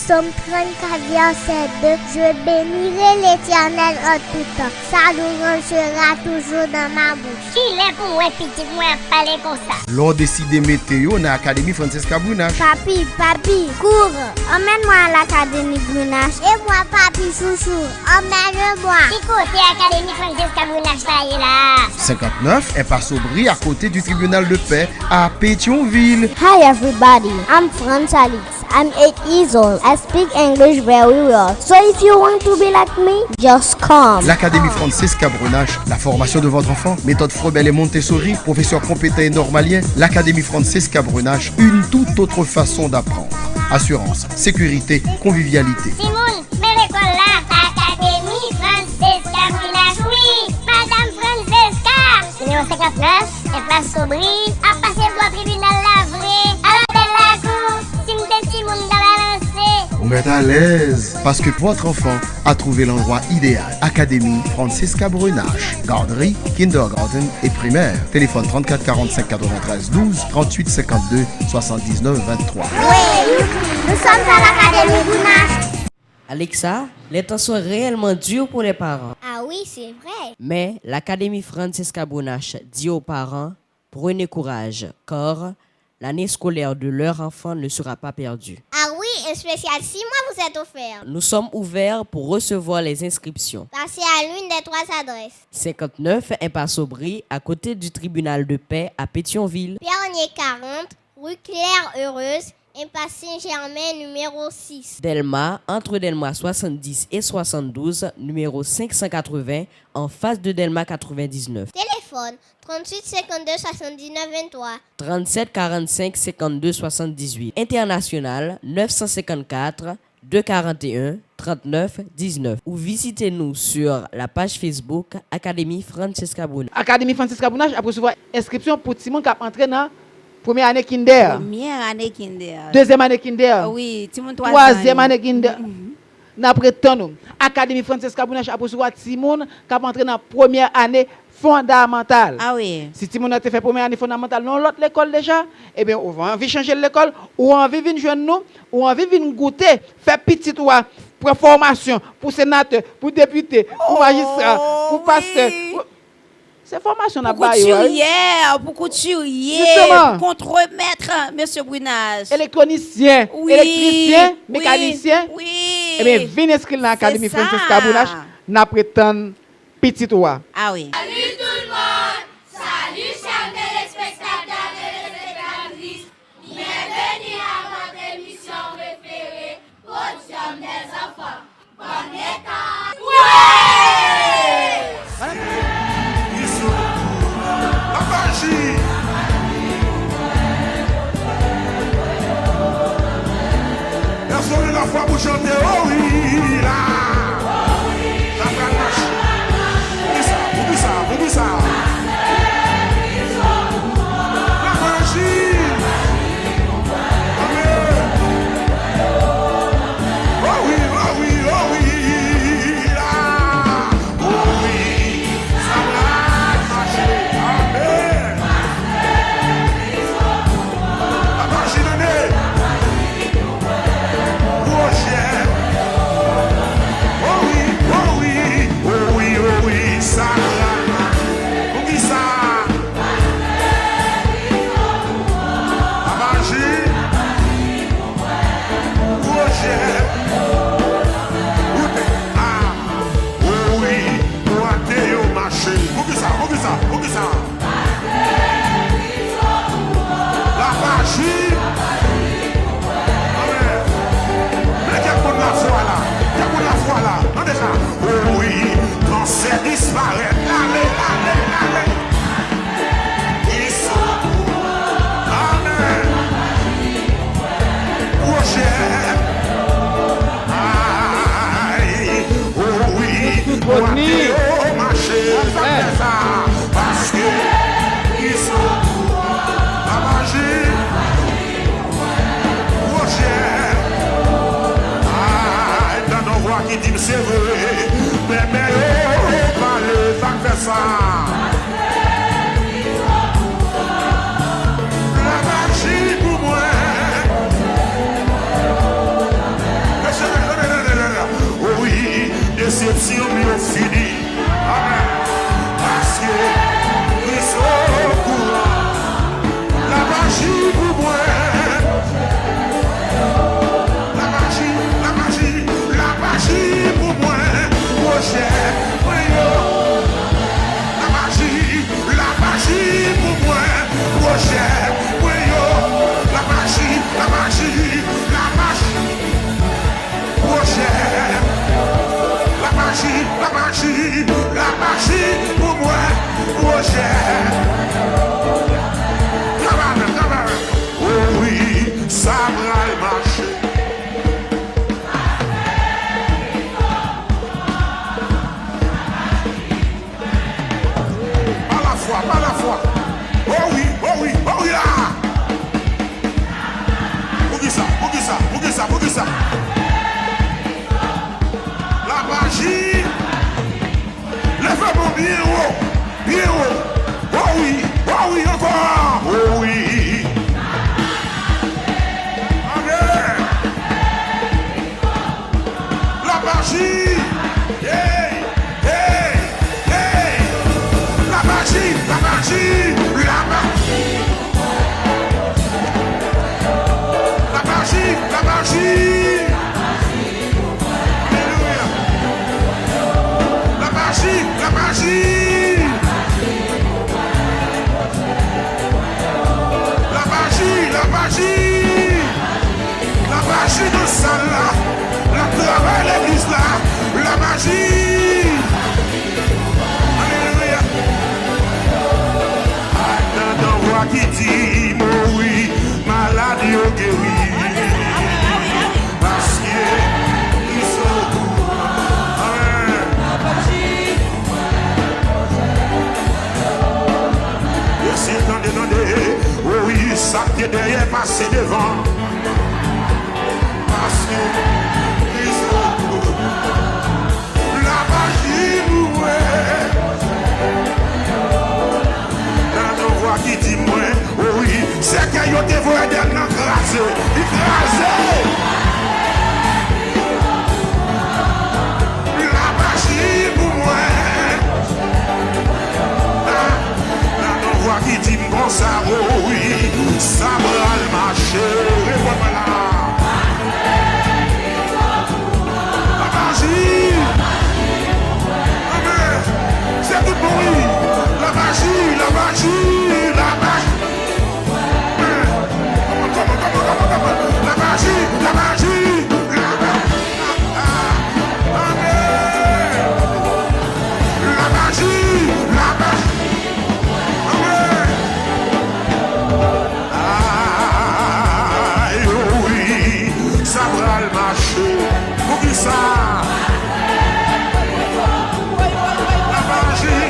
Somme 34, verset 2. Je bénirai l'Éternel en tout temps. Sa louange sera toujours dans ma bouche. Qui est pour moi, petit, moi, parler comme ça? L'on décide météo dans l'Académie Francesca Brunache. Papi, cours. Emmène-moi à l'Académie Brunache. Et moi, papi, chouchou, emmène-moi. Qui côté Académie Francesca Brunache là? 59 est pas Sobri à côté du tribunal de paix à Pétionville. Hi everybody, I'm Franz Alix. I'm 8 years old. I speak English very well. So if you want to be like me, just come. L'Académie Francesca Brunache, la formation de votre enfant, méthode Frobel et Montessori, professeur compétent et normalien, l'Académie Francesca Brunache, une toute autre façon d'apprendre. Assurance, sécurité, convivialité. Simone, mais l'école là, Académie Francesca Brunache, oui, Madame Francesca. Numéro 59, et place Sobri, à passer pour le tribunal la vraie, à la de la cour, si vous êtes Simone dans la lancée. Vous mettez à l'aise parce que votre enfant a trouvé l'endroit idéal. Académie Francesca Brunache, garderie, kindergarten et primaire. Téléphone 34 45 93 12 38 52 79 23. Oui, nous sommes à l'Académie Brunache. Alexa, les temps sont réellement durs pour les parents. Ah oui, c'est vrai. Mais l'Académie Francesca Brunache dit aux parents, prenez courage, car l'année scolaire de leur enfant ne sera pas perdue. Ah oui, un spécial 6 mois vous êtes offert. Nous sommes ouverts pour recevoir les inscriptions. Passez à l'une des 3 adresses. 59 impasse Aubry, à côté du tribunal de paix à Pétionville. Pierre 40, rue Claire-Heureuse, impasse Saint-Germain, numéro 6. Delma, entre Delma 70 et 72, numéro 580, en face de Delma 99. Téléphone 38 52 79 23. 37 45 52 78. International 954 241 39 19. Ou visitez-nous sur la page Facebook Académie Francesca Brunache. Académie Francesca Brunache a recevoir inscription pour tout le monde qui a entré dans première année kinder. Première année kinder. Deuxième année kinder. Oui, tout le monde troisième année kinder. N'après tant nous. Académie Francesca Brunache a recevoir tout le monde qui a entré dans première année fondamentale. Ah oui. Si tout le monde a fait première année fondamentale dans l'autre école déjà, eh bien on va envie changer l'école ou envie venir joindre nous ou envie venir goûter, faire petit toi pour formation, pour sénateur, pour député, pour magistrat, pour pasteur. C'est formation pour couturier, pour contremaître, monsieur Brunache. Électronicien, oui, électricien, mécanicien. Oui. Eh bien, venez inscrire dans l'Académie Francesca Brunache, n'a prétend petit toi. Ah oui. Salut tout le monde, salut chers téléspectateurs et téléspectatrices. Bienvenue à votre émission préférée, Podium des enfants. Bonne école. Personne la foi pour chanter, oh oui, là. Oublie ça. La magie. Oh oui, là. Oh oui, ça va marcher. Amen. La magie de nez. Oh oui, ça va. Oublie ça. La magie. Roger. Oh oui, pour athée au marché. Oublie ça. La magie. Mais qu'il y a pour la foi là. Non déjà. Oh oui, quand c'est disparaître. Allez. Ils sont pour moi. Amen. Roger. Aïe. Oh oui, pour athée au marché. Parce que ils sont pour moi. La magie. Roger. Dans nos voix qui dit c'est vrai. Mais pas le temps de ça. La magie pour moi. travail l'église là, la magie. Alléluia. Attends, voix qui dit, moi oui, maladie au guéri. Parce qu'ils sont courants. Amen. Merci, attendez. Oh oui, ça qui est derrière, passé devant. Parce qu'ils sont courants. La magie nous est. Dans nos voix qui dit moi, oh oui, c'est qu'il y a des voix d'un écrasé. La magie pour moi. Dans nos voix qui dit bon ça, oh oui, ça va le marcher. Réponds-moi là. La magie. Amen. C'est tout pour lui. La magie. La magie. Aïe, oui, ça va le marcher. Pour qui ça? La magie.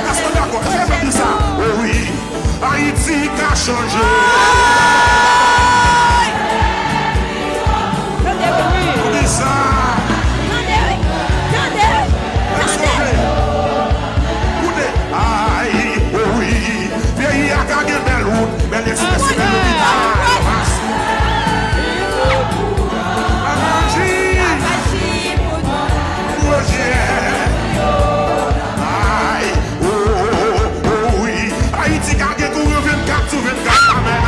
Est-ce que d'accord? J'ai pas dit ça. Oh oui, Haïti qui a changé. Pour qui ça? Aïe, oh oui, pays a gagné belle route, mais les filles c'est belle hôpital. La magie, aïe, oh oui, Haïti a gagné couru 24 sur 24, amen.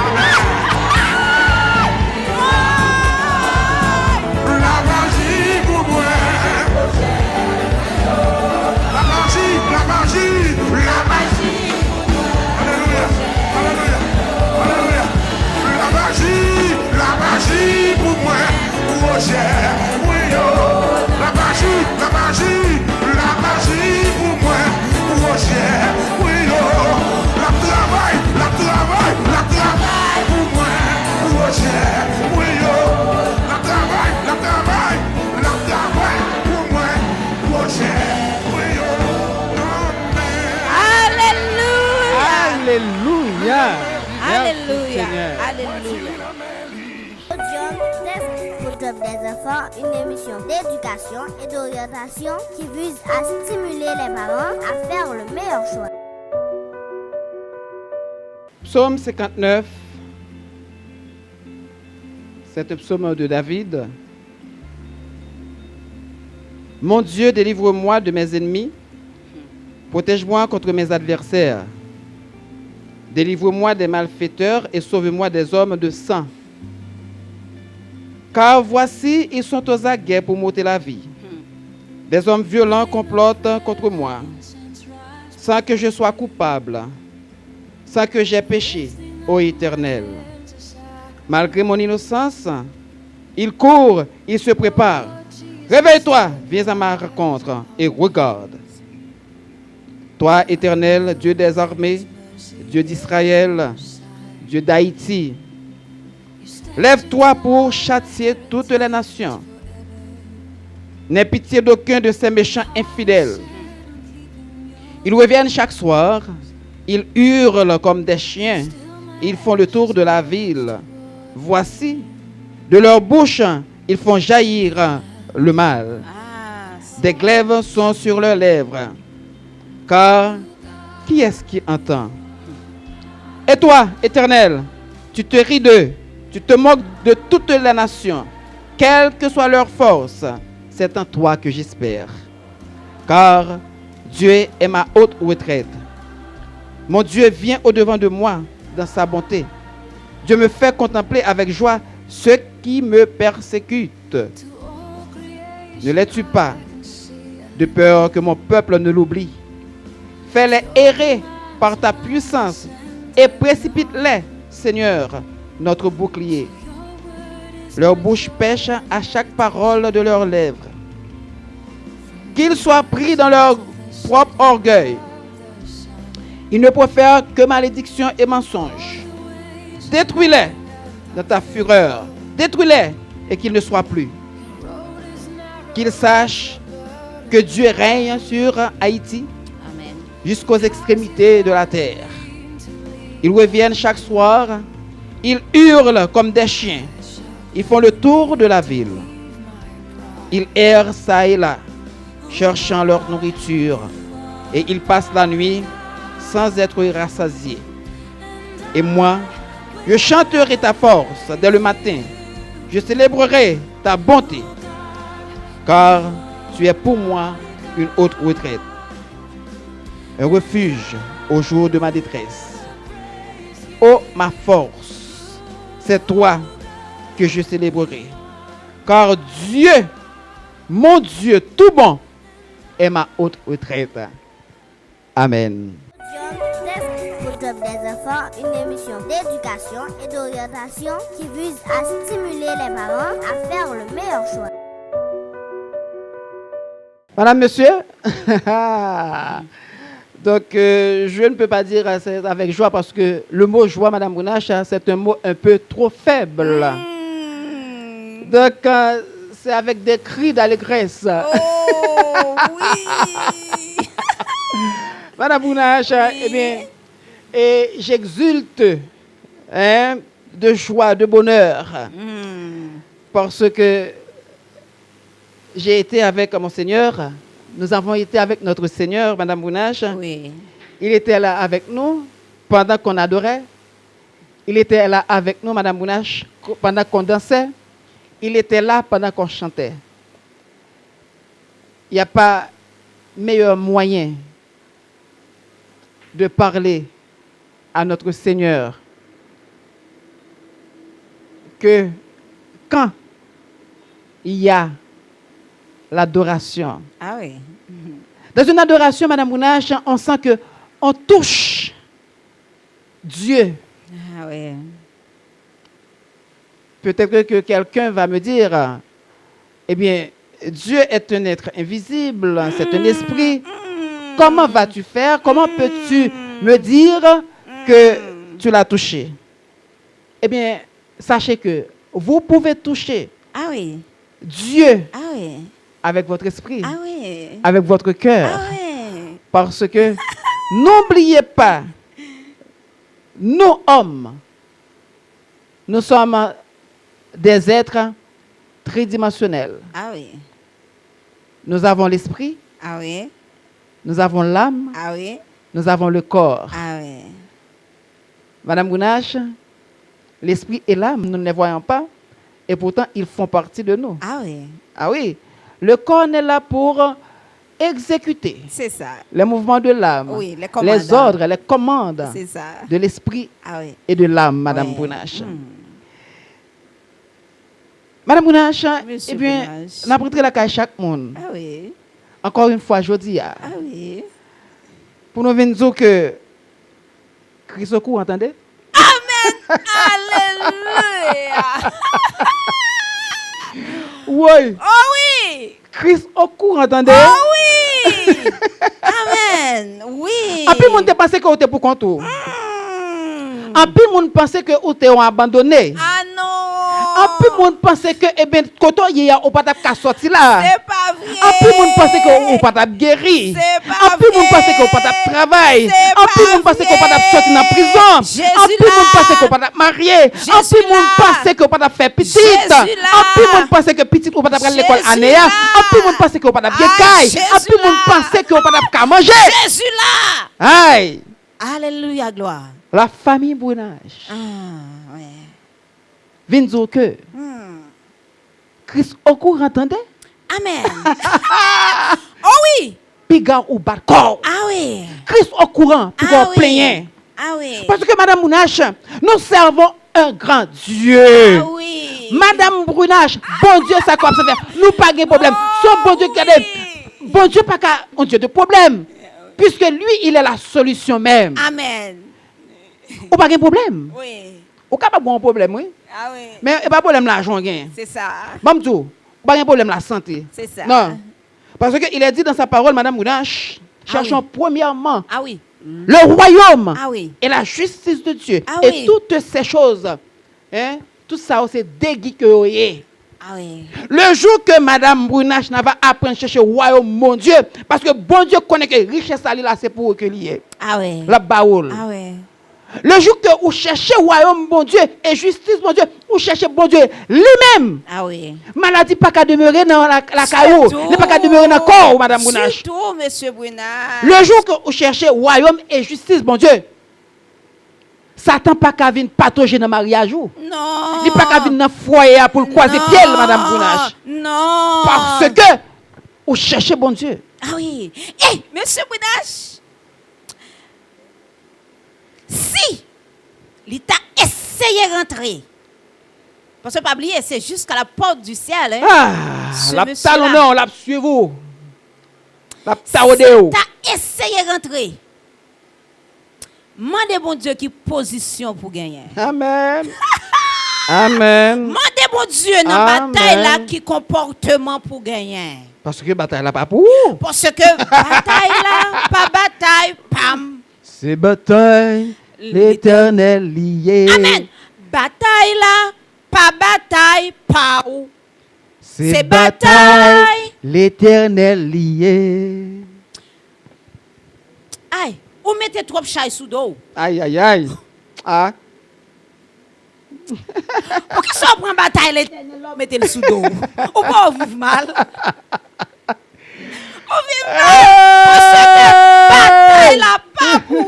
La magie pour moi. La magie. Alléluia. La magie pour moi. Roger, oui yo. La magie pour moi. Roger, oui yo. La travail pour moi. Roger, oui yo. La travail pour moi. Roger, oui yo. Alléluia. Alléluia. Seigneur. Alléluia. Podium Desk pour Job des enfants, une émission d'éducation et d'orientation qui vise à stimuler les parents à faire le meilleur choix. Psaume 59. C'est un psaume de David. Mon Dieu, délivre-moi de mes ennemis. Protège-moi contre mes adversaires. Délivre-moi des malfaiteurs et sauve-moi des hommes de sang. Car voici, ils sont aux aguets pour m'ôter la vie. Des hommes violents complotent contre moi, sans que je sois coupable, sans que j'aie péché, ô Éternel. Malgré mon innocence, ils courent, ils se préparent. Réveille-toi, viens à ma rencontre et regarde. Toi, Éternel, Dieu des armées, Dieu d'Israël, Dieu d'Haïti, lève-toi pour châtier toutes les nations. N'aie pitié d'aucun de ces méchants infidèles. Ils reviennent chaque soir, ils hurlent comme des chiens, ils font le tour de la ville. Voici, de leur bouche, ils font jaillir le mal. Des glaives sont sur leurs lèvres. Car qui est-ce qui entend? Et toi, Éternel, tu te ris d'eux, tu te moques de toutes les nations. Quelle que soit leur force, c'est en toi que j'espère. Car Dieu est ma haute retraite. Mon Dieu vient au-devant de moi dans sa bonté. Dieu me fait contempler avec joie ceux qui me persécutent. Ne les tue pas, de peur que mon peuple ne l'oublie. Fais-les errer par ta puissance et précipite-les, Seigneur, notre bouclier. Leur bouche pêche à chaque parole de leurs lèvres. Qu'ils soient pris dans leur propre orgueil. Ils ne profèrent que malédiction et mensonge. Détruis-les dans ta fureur. Détruis-les et qu'ils ne soient plus. Qu'ils sachent que Dieu règne sur Haïti jusqu'aux extrémités de la terre. Ils reviennent chaque soir. Ils hurlent comme des chiens. Ils font le tour de la ville. Ils errent çà et là, cherchant leur nourriture. Et ils passent la nuit sans être rassasiés. Et moi, je chanterai ta force dès le matin. Je célébrerai ta bonté. Car tu es pour moi une haute retraite. Un refuge au jour de ma détresse. Ô ma force, c'est toi que je célébrerai. Car Dieu, mon Dieu tout bon, est ma haute retraite. Amen. Podium des enfants, une émission d'éducation et d'orientation qui vise à stimuler les parents à faire le meilleur choix. Madame, monsieur, donc je ne peux pas dire avec joie parce que le mot joie, Madame Brunache, c'est un mot un peu trop faible. Donc c'est avec des cris d'allégresse. Oh, oui. Madame Brunache, eh bien, et j'exulte de joie, de bonheur, parce que j'ai été avec mon Seigneur. Nous avons été avec notre Seigneur, Madame Brunache. Oui. Il était là avec nous pendant qu'on adorait. Il était là avec nous, Madame Brunache, pendant qu'on dansait. Il était là pendant qu'on chantait. Il n'y a pas meilleur moyen de parler à notre Seigneur que quand il y a l'adoration. Ah oui. Dans une adoration, Madame Brunache, on sent que on touche Dieu. Ah oui. Peut-être que quelqu'un va me dire, eh bien, Dieu est un être invisible, c'est un esprit. Comment vas-tu faire? Comment peux-tu me dire que tu l'as touché? Eh bien, sachez que vous pouvez toucher Ah oui. Dieu Ah oui. avec votre esprit, Ah oui. avec votre cœur. Ah oui. Parce que n'oubliez pas, nous hommes, nous sommes des êtres tridimensionnels. Ah oui. Nous avons l'esprit, Ah oui. nous avons l'âme, Ah oui. nous avons le corps. Ah oui. Madame Brunache, l'esprit et l'âme, nous ne les voyons pas, et pourtant ils font partie de nous. Ah oui. Ah oui, le corps est là pour exécuter C'est ça. les mouvements de l'âme, Oui, les commandements. les ordres, les commandes C'est ça. de l'esprit Ah oui. et de l'âme, Madame Ouais. Brunache. Madame Brunache, Monsieur eh bien, Brunache. on a pris la caille chaque monde. Ah oui. Encore une fois, je dis, Ah oui. pour nous venir dire que Christ au cou, entendez? Alléluia. Oui, Oh oui. Christ au cou, entendez? Oh oui. Amen. Oui. En plus, on te pensait que vous étiez pour compte. En plus, on pensait que vous étiez abandonné. Ah non. En plus, on pensait que, eh bien, quand on y a, on pas qu'à sortir là. C'est pas vrai. En plus, on pensait que vous pas guéri. C'est pas En plus, on vrai. pensait que vous pas travail. C'est En plus, pas on pensait que vous vrai. pas sortir dans la prison. Jésus En plus, on là. pensait que vous pas marié. En Jésus plus, on là. pensait que vous pas faire petite. Jésus là. En plus, on pensait que petite vous pas à l'école Jésus année. là. En plus, on pensait que vous pas bien Ah, caille. Jésus En plus, on là. pensait que vous pas qu'à manger. Jésus là. Aïe. Alléluia, gloire. La famille Brunache Ah, ouais. vient dire que Christ au courant, entendez? Amen. Oh oui. Piga ou bat corps. Ah oui. Christ au courant, puis Ah qu'on oui. plaignait. Ah oui. Parce que Madame Brunache, nous servons un grand Dieu. Ah oui. Madame Brunache, bon Dieu, ça comme ça fait. Nous pas de problème. Son bon Dieu qui a des... Bon Dieu pas un Dieu de problème. Puisque lui, il est la solution même. Amen. Ou pas de problème. Oui. Ou capable un problème, oui. Ah oui. Mais il n'y a pas problème l'argent, gain. C'est ça. Bon, tout, pas un problème la santé. C'est ça. Non. Parce qu'il est dit dans sa parole, Madame Mounache, cherchons premièrement Ah oui. le royaume Ah oui. et la justice de Dieu. Ah et oui. toutes ces choses, hein, tout ça, c'est déguisé. Ah oui. Le jour que Madame Brunache n'a pas appris à chercher le royaume, mon Dieu, parce que bon Dieu connaît que richesse là, c'est pour recueillir. Ah oui. La baoule. Ah oui. Le jour que vous cherchez le royaume, mon Dieu, et justice, mon Dieu, vous cherchez bon Dieu lui-même. Ah oui. Maladie pas qu'à demeurer dans la caillou, n'est pas qu'à demeurer dans le corps, Madame Brunache. Surtout, Monsieur Brunage. Le jour que vous cherchez le royaume et justice, mon Dieu, Satan pas qu'à venir patauger dans le mariage. Non. Il n'est pas qu'à venir dans le foyer pour le croiser pied, Madame Brunache. Non. Parce que vous cherchez bon Dieu. Ah oui. Eh, Monsieur Brunage. Si l'État essayait de rentrer, parce que pas oublier, c'est jusqu'à la porte du ciel. Hein. Ah, Ce la monsieur-là. talonnant, la suivez-vous. La taodéo. T'as essayé de rentrer. Mandez bon Dieu qui position pour gagner. Amen. Amen. Mandez bon Dieu dans la Amen. bataille là qui comportement pour gagner. Parce que bataille là pas pour. Parce que bataille là, pas bataille, pam. C'est bataille, l'Éternel lié. Amen. Bataille là, pas bataille, pas ou. C'est bataille, l'Éternel lié. Aïe, ou mettez trop chaille sous dos. Aïe, aïe, aïe. Ah. Pour que ça prend bataille l'éternel, là, mettez le sous dos. Ou pas vivre mal. Ou vivre mal. Parce que bataille là, pas pour.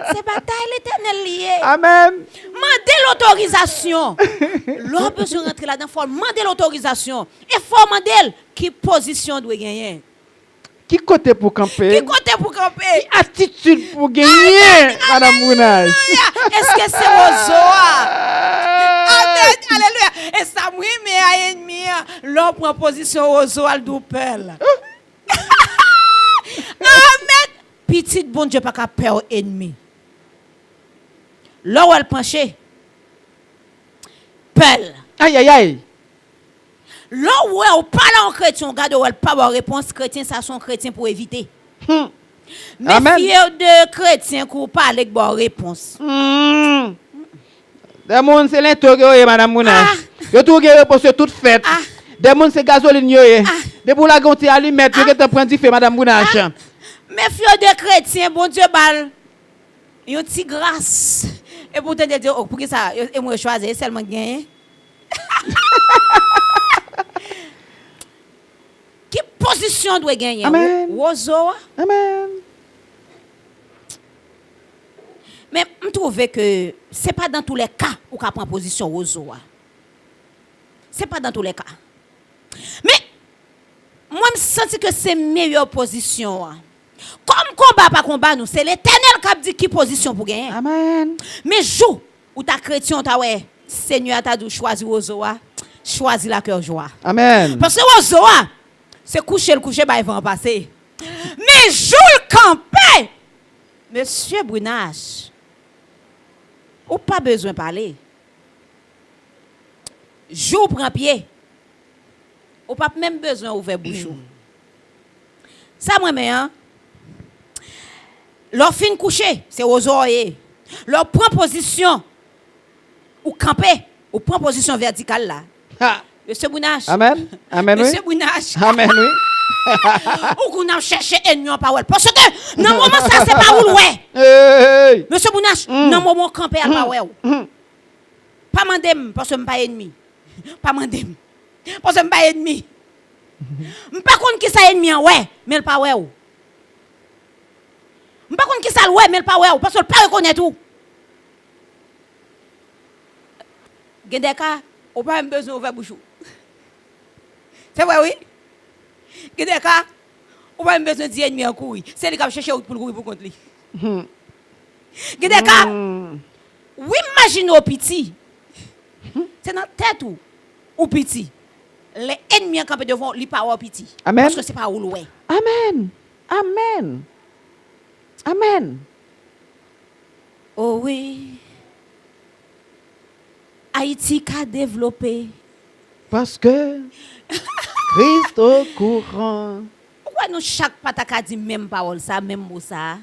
C'est bataille l'éternel lié. Amen. Mandez l'autorisation. L'homme besoin de rentrer là-dedans, il faut demander l'autorisation. Et il faut demander qui position doit gagner. Qui côté pour camper? Qui côté pour camper? Qui attitude pour gagner, Madame Brunache? Est-ce que c'est au Zoa? Amen, alléluia. Et ça, oui, mais à ennemi, l'homme prend position au Zoa, le doupel. Amen. Petite bon Dieu, pas qu'à peur ennemi. Là où elle penchait, pelle. Aïe, aïe, aïe. Là où elle parle en chrétien, regarde où elle pas de réponse chrétien, ça sont chrétiens pour éviter. Mais Amen. fier de chrétiens qui parlent avec bonne réponse. Des gens, c'est l'interroger, Madame Brunache. Yo tout guerre réponse toute faite. Ah. Des gens, c'est gasoline yo. Des pour la gonte allumette, yo te prendre du feu, Madame Brunache. Mais fier de chrétiens, bon Dieu bal. Yon ti grâce. Et pour te dire, oh, pour que ça, et moi choisir seulement gagner. Qui position doit gagner? Amen. Wozo. Amen. Mais je trouve que ce n'est pas dans tous les cas où on prend position Wozo. Ce n'est pas dans tous les cas. Mais moi, je sens que c'est meilleure position. Comme combat par combat, nous, c'est l'éternel qui dit qui position pour gagner. Amen. Mais jour où ta chrétien, ta ouais, Seigneur t'a dit choisir Wozoa, choisis la cœur joie. Amen. Parce que Wozoa, c'est coucher, bah, il va en passer. Mais jour le campé, Monsieur Brunage, ou pas besoin de parler. Jour prend pied, ou pas même besoin d'ouvrir bouche. Ça, moi, mais, hein? Leur fin coucher, c'est aux oreilles. Leur prend position, ou camper, ou prend position verticale là. Ah. Monsieur Brunage. Amen. Amen. Monsieur Oui. Brunage. Amen. Oui. Ou qu'on a cherché ennemi en parole. Parce que, dans le moment, ça, c'est pas où ouais. Hey. Monsieur Brunage, dans le moment, camper à pas ouais. Pas mandem, parce que je ne suis pas ennemi. Pas mandem. Parce que je ne suis pas ennemi. Je ne pas contre qui ça ennemi, ouais, mais le pas ouais. Je ne pas contre qui ça ouais, mais le pas ouais, parce que le pas reconnaît tout. Gendeka, on pas même besoin d'ouvrir bouche. C'est vrai, oui? Gendeka, on pas même besoin de dire ennemi en couille. C'est lui qui a cherché pour courir pour contre lui. Gendeka, oui, imagine au petit. C'est dans la tête ou petit. Les ennemis qui sont devant lui pas petit. Amen. Parce que c'est pas où loin. Amen. Amen. Amen. Oh oui. Haïti qu'a développé. Parce que Christ au courant. Pourquoi nous chaque pataka dit même parole ça, même mot ça?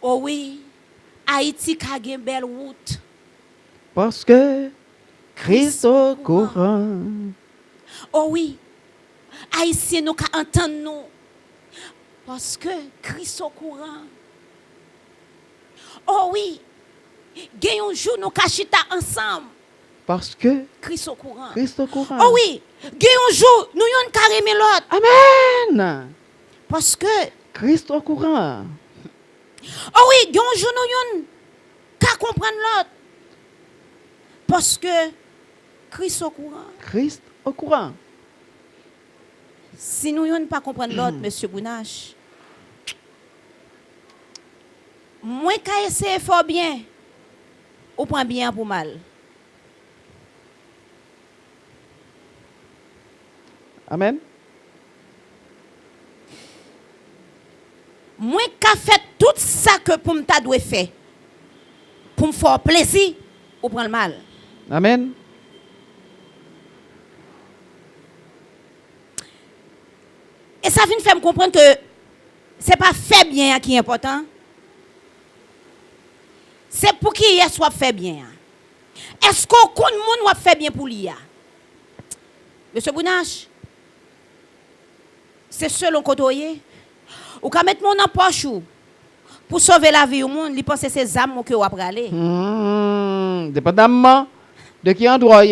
Oh oui, Haïti qu'a une belle route. Parce que Christ au courant. Oh oui, Haïtien nous qu'a entendre nous. Parce que Christ au courant. Oh oui, gagne un jour nous qu'a chita ensemble. Parce que Christ au courant. Christ au courant. Oh oui, gagne un jour nous yon carrément l'autre. Amen. Parce que Christ au courant. oh oui, gagne un jour nous yon qu'a comprendre l'autre. Parce que Christ au courant. Christ au courant. Si nous yon pas comprendre l'autre, monsieur Bounache, moi qu'à essayer fort bien, ou prend bien pour mal. Amen. Moi qu'à fait tout ça que pour m'ta doit faire, pour me faire plaisir, ou prend le mal. Amen. Et ça vient faire me comprendre que c'est pas faire bien qui est important. C'est pour qui est soit fait bien. Est-ce qu'aucun monde va faire bien pour lui? Monsieur Bounache, c'est selon côté. Ou ka mettre mon en poche pour sauver la vie au monde, il pense que c'est ces âmes que vous après aller. Dépendamment de qui endroit,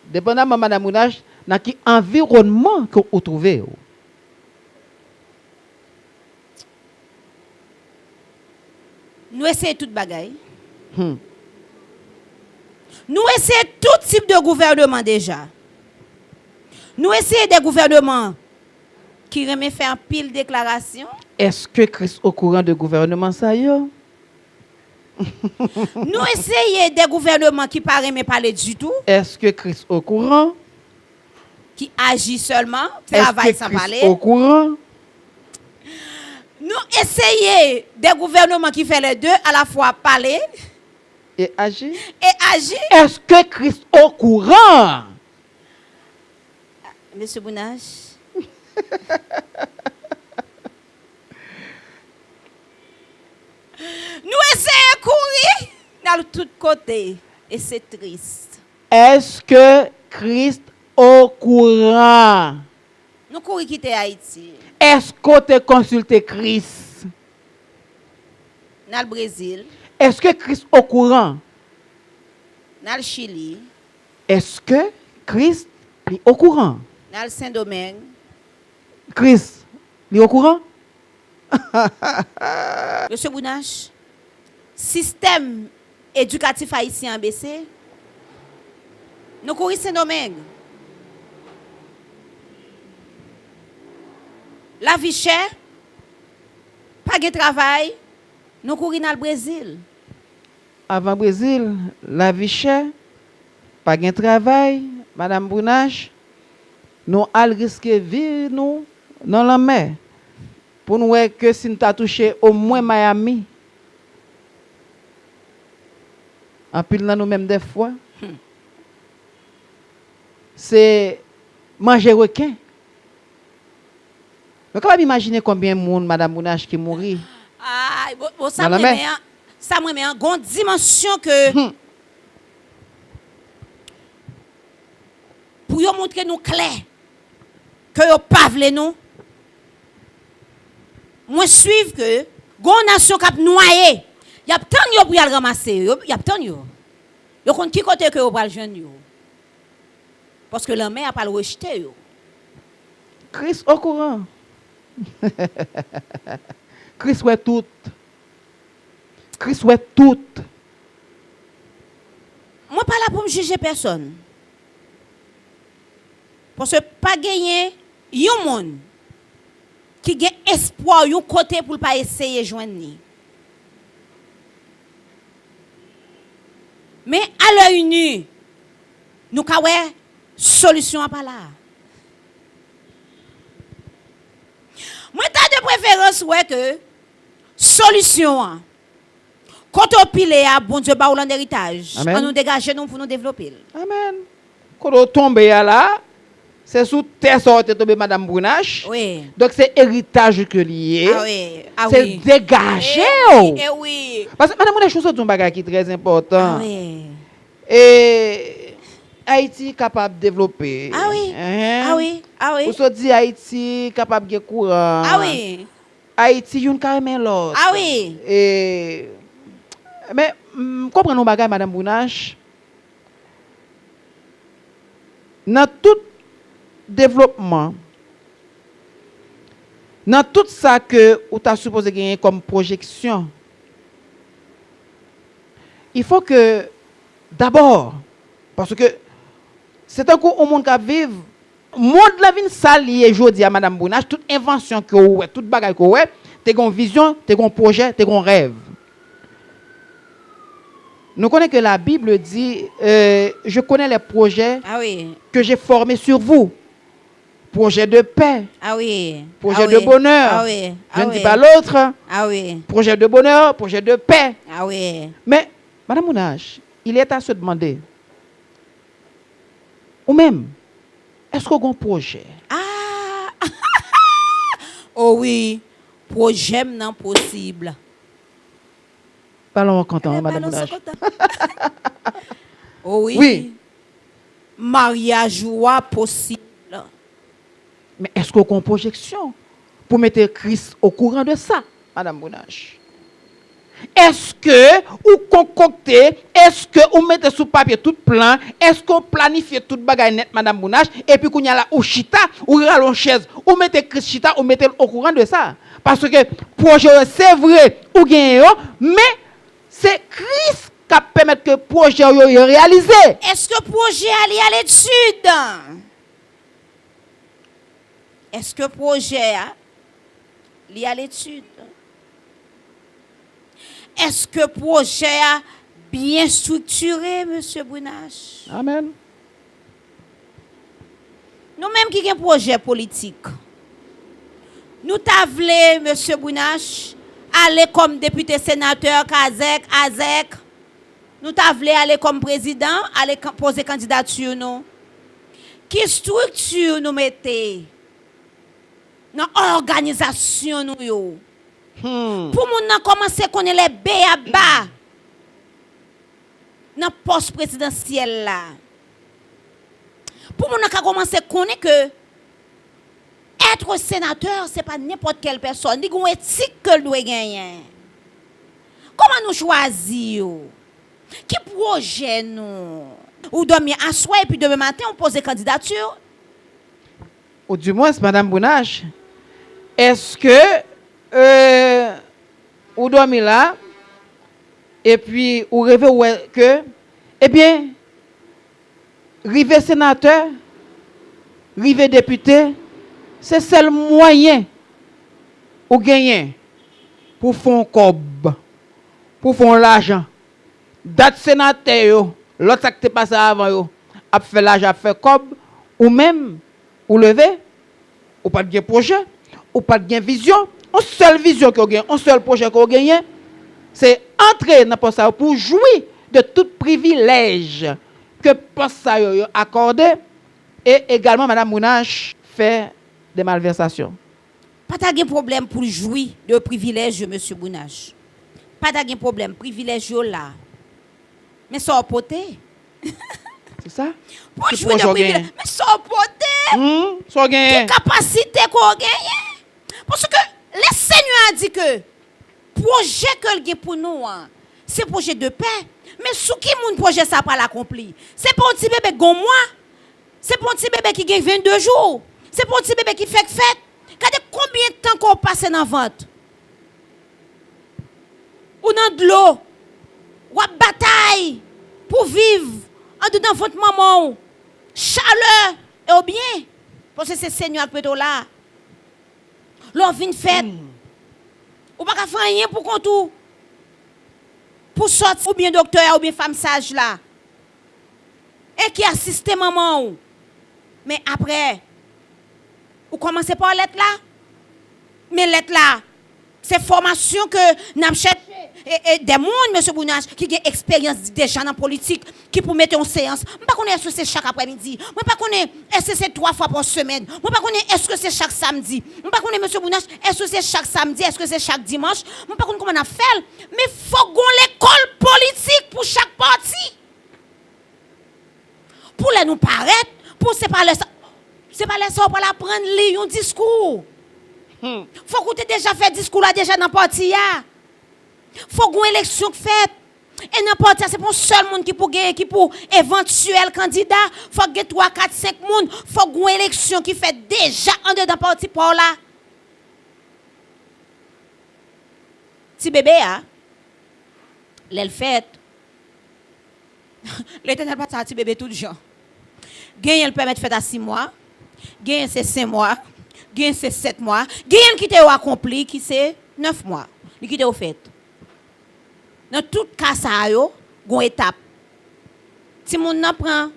dépendamment madame Mounache, dans qui environnement que vous trouvez. Nous essayons tout bagaille. Nous essayons tout type de gouvernement déjà. Nous essayons des gouvernements qui remet faire pile déclaration. Est-ce que Christ au courant de gouvernement ça yo? Nous essayons des gouvernements qui ne remet parler du tout. Est-ce que Christ au courant? Qui agit seulement, travaille sans parler. Est-ce que Christ au courant? Nous essayons des gouvernements qui font les deux, à la fois parler et agir. Est-ce que Christ au courant? Monsieur Bounache. Nous essayons de courir dans tous côtés et c'est triste. Est-ce que Christ au courant? Nous courons quitter Haïti. Est-ce que tu as consulté Christ? Dans le Brésil. Est-ce que Christ au courant? Dans le Chili. Est-ce que Christ est au courant? Dans le Saint-Domingue. Christ est au courant? Monsieur Bounache, système éducatif haïtien baissé. Nous courons Saint-Domingue. La vie chère, pas de travail, nous courons dans le Brésil. Avant Brésil, la vie chère, pas de travail, Madame Bounache, nous allons risquer de vivre nous dans la mer. Pour nous voir que si nous avons touché au moins Miami, en pile dans nous-mêmes des fois, c'est manger requin. Vous pouvez imaginer combien de monde, Madame Bounache, qui mourit. Ah, ça me met en grande dimension que pour vous montrer nous clair que vous pas voulu nous. Moi suivre que gon nation cap noyé. Y a tant yo pour y ramasser, y a tant yo. Yo compte qui côté que yo pral joindre yo. Parce que la mer a pas le rejeter yo. Christ au courant. Christ ouais tout. Christ ouais tout. Moi pas là pour me juger personne. Parce que pas gagner yon monde qui a espoir yon côté pour pas essayer de joindre ni. Mais à l'œil nu, nous avons une solution à pas là. Moi, t'as de préférence ouais que solution Quand on pile, bon Dieu, bah, ou l'héritage. Amen. On nous dégage nous pour nous développer. Amen. Quand on tombe là, c'est sous terre sorte tombe Madame Brunache. Oui. Donc c'est héritage que lié. Ah oui. Ah C'est oui. dégagé. Eh oui. Parce que Madame Brunache, c'est un bagage qui est très important. Ah oui. Et Haïti capable de développer. Ah oui. Hein? Ah oui. Ah oui. Ou se dit Haïti capable de courant. Ah oui. Haïti, yon carrément l'autre. Ah oui. Et mais comprenez nos bagages, Madame Brunache. Dans tout développement, dans tout ça que vous avez supposé gagner comme projection, il faut que d'abord, parce que c'est un coup au monde qui vit, le monde la vie s'allie aujourd'hui à Madame Brunache, toute invention que vous toute bagaille que vous avez, tu as une vision, tu as un projet, tu as un rêve. Nous connaissons que la Bible dit, je connais les projets Ah oui. que j'ai formés sur vous. Projet de paix, Ah oui. projet Ah de oui. bonheur. Ah oui. Je Ah ne dis oui. pas l'autre. Ah oui. Projet de bonheur, projet de paix. Ah oui. Mais, Madame Brunache, il est à se demander, ou même, est-ce qu'on a un projet? Ah. Oh oui. Projet non possible. Parlons en content, Eh, Madame parlons sans Brunache. content. Oh oui. Oui. Mariage joie possible. Mais est-ce qu'on a une projection pour mettre Christ au courant de ça, Madame Brunache? Est-ce que vous concoctez, est-ce que vous mettez sous papier tout plan, est-ce qu'on planifie toute bagaille net, Madame Brunache, et puis qu'on y a là, ou chita, ou rallon chaise, ou mettez Christ chita, ou mettez au courant de ça? Parce que projet, c'est vrai, ou gagnez, mais c'est Christ qui permet que le projet soit réalisé. Est-ce que projet allait à l'étude? Est-ce que projet lié à l'étude? Est-ce que projet a bien structuré, Monsieur Brunache? Amen. Nous-mêmes qui avons un projet politique, nous t'avons, Monsieur Brunache, aller comme député sénateur, Kazek, Azek. Nous t'avons aller comme président, aller poser candidature, nous. Qui structure nous mettez dans l'organisation, nous, yo? Pour nous commencer à connaître les B.A.B.A. dans le poste présidentiel là. Pour nous commencer à connaître que être sénateur, ce n'est pas n'importe quelle personne. Il y a une éthique que nous doit gagner. Comment nous choisir? Qui projet nous? Ou dormir à soir et puis demain matin on pose candidature? Ou du moins, Madame Brunache, est-ce que vous dormez là et puis vous rêvez que, eh bien, river sénateur, river député, c'est le seul moyen ou gagner pour faire un cob, pour faire l'argent. Date sénateur, l'autre qui est passé avant, a fait l'argent, a fait cob, ou même, ou lever, ou pas de projet, ou pas de vision. Une seule vision que vous gagnez, un seul projet que vous gagnez, c'est entrer dans le ça pour jouir de tout privilège que poste ça accordé. Et également, Madame Brunache fait des malversations. Pas de problème pour jouir de privilèges, Monsieur Brunache. Pas de problème, privilège là. Mais sans poter. C'est ça? Pour Qui jouer de projet privilèges, gagne? mais sans poter. So Quelle gagne. capacité qu'on gagne? Parce que le Seigneur a dit que projet que le pour nous, c'est projet de paix. Mais sous qui mon projet ça pas l'accompli? C'est pas un petit bébé qui a un mois. C'est pas un petit bébé qui gagne 22 jours. C'est pas un petit bébé qui fait fête. Regardez combien de temps qu'on passe dans la vente. Ou dans de l'eau. Ou à bataille pour vivre en dedans votre maman. Chaleur et au bien. Parce que c'est Seigneur qui est là. L'on vient fête. Ou pas faire rien pour qu'on tout. Pour sortir ou bien docteur ou bien femme sage là. Et qui assiste maman. Mais après, vous commencez par l'être là. Mais l'être là, C'est formation que nous cherchons des gens, M. Bounache, qui ont expérience déjà dans la politique, qui pour mettre en séance. Je ne sais pas est-ce que c'est chaque après-midi. Je ne sais pas est-ce que c'est 3 fois par semaine. Je ne sais pas est-ce que c'est chaque samedi. Je ne sais pas M. Bounache, est-ce que c'est chaque samedi, est-ce que c'est chaque dimanche. Je ne sais pas comment on a fait. Mais il faut qu'on l'école politique pour chaque parti. Pour les nous paraître, pour c'est pas les ça pour la prendre un discours. Faut qu'on ait déjà fait discours là déjà dans le parti. Faut qu'on ait une élection faite. Et dans le parti, c'est pour seul monde qui pour gagner, qui pour éventuel candidat. Faut qu'il y ait 3, 4, 5 monde. Faut qu'on ait une élection qui fait déjà en dedans le parti pour là. Si bébé l'elle fait. L'éternel pas ça petit bébé tout gens. Gagner le permet de faire à 6 mois. Gagner c'est 5 mois. Gagner c'est 7 mois. Gagner qui t'est accompli qui c'est 9 mois. Qui t'est au fait. Dans tout cas ça yo, gon étape. Si moun nan prend,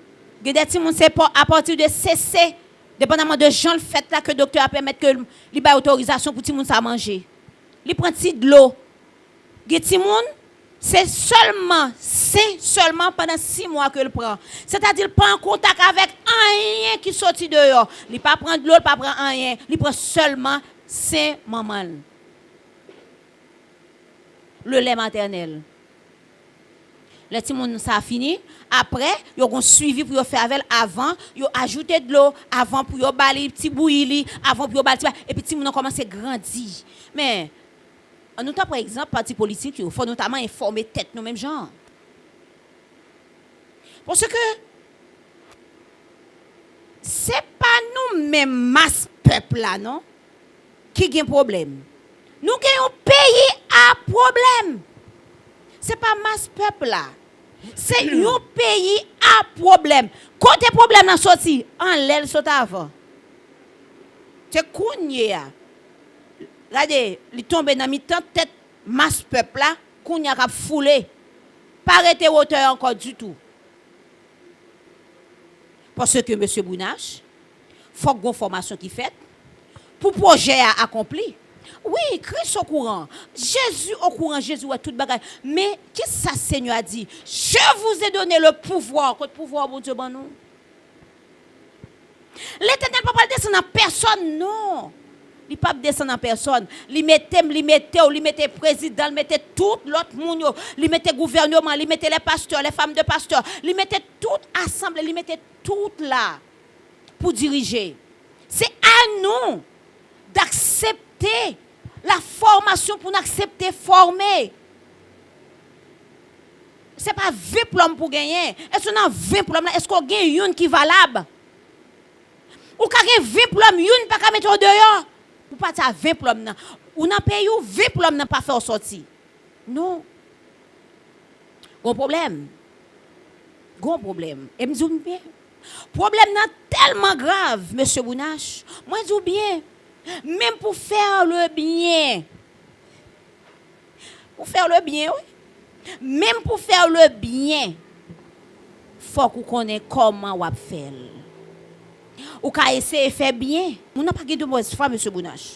gade ti moun c'est à partir de CC, dépendamment de gens le fait là que docteur a permettre que li ba autorisation pour ti moun ça manger. Li prend ti de l'eau. Gade ti moun c'est seulement pendant 6 mois que le prend. C'est-à-dire il prend en contact avec rien qui sorti dehors. Il pas prendre de l'eau, il pas prend rien. Il prend seulement 5 mamans. Le lait maternel. Le petit monde ça a fini. Après, ils ont suivi pour faire avec avant, ils ont ajouté de l'eau avant pour yo bali petit bouilli, avant pour yo bali et puis petit monde commence à grandir. Mais en nous par exemple parti politique, il faut notamment informer tête nous mêmes gens. Parce que c'est pas nous mêmes masse peuple là non qui gagne problème. Nous gagnons pays à problème. C'est pas masse peuple là. C'est un pays à problème. Côté problème dans sorti, en l'aile saute avant. C'est kounye. Regardez, il tombe dans mi-temps tête masse peuple là, kounye a foulé. Pas arrêter hauteur encore du tout. Parce que M. Bounache, faut une formation qui fait pour projet accompli. Oui, Christ au courant. Jésus au courant. Jésus a tout bagage. Mais qu'est-ce que ça Seigneur a dit? Je vous ai donné le pouvoir. Quel pouvoir, bon Dieu, non? L'Éternel ne peut pas descendre en personne, non. Il ne peut pas descendre en personne. Il mettait président, il mettait tout l'autre monde, il mettait gouvernement, il mettait les pasteurs, les femmes de pasteurs, il mettait toute assemblée, il mettait tout là pour diriger. C'est à nous d'accepter la formation pour nous accepter former. Ce n'est pas 20 plombs pour gagner. Est-ce qu'on a 20 plombs là? Est-ce qu'on gagne une qui est valable? Ou qu'on a 20 plombs, une pas qu'à mettre au dehors? Ou pas à 20 plombs là? Ou n'a payé 20 plombs n'a pas fait sortir? Non. Gros problème. Gros problème. Et me dis bien. Problème n'est tellement grave, M. Bounache. Moi, je dis bien. Même pour faire le bien. Pour faire le bien, oui. Même pour faire le bien, il faut qu'on connaisse comment on va faire. Ou qu'on essaie de faire bien. On n'a pas de mauvaise foi, M. Bounache.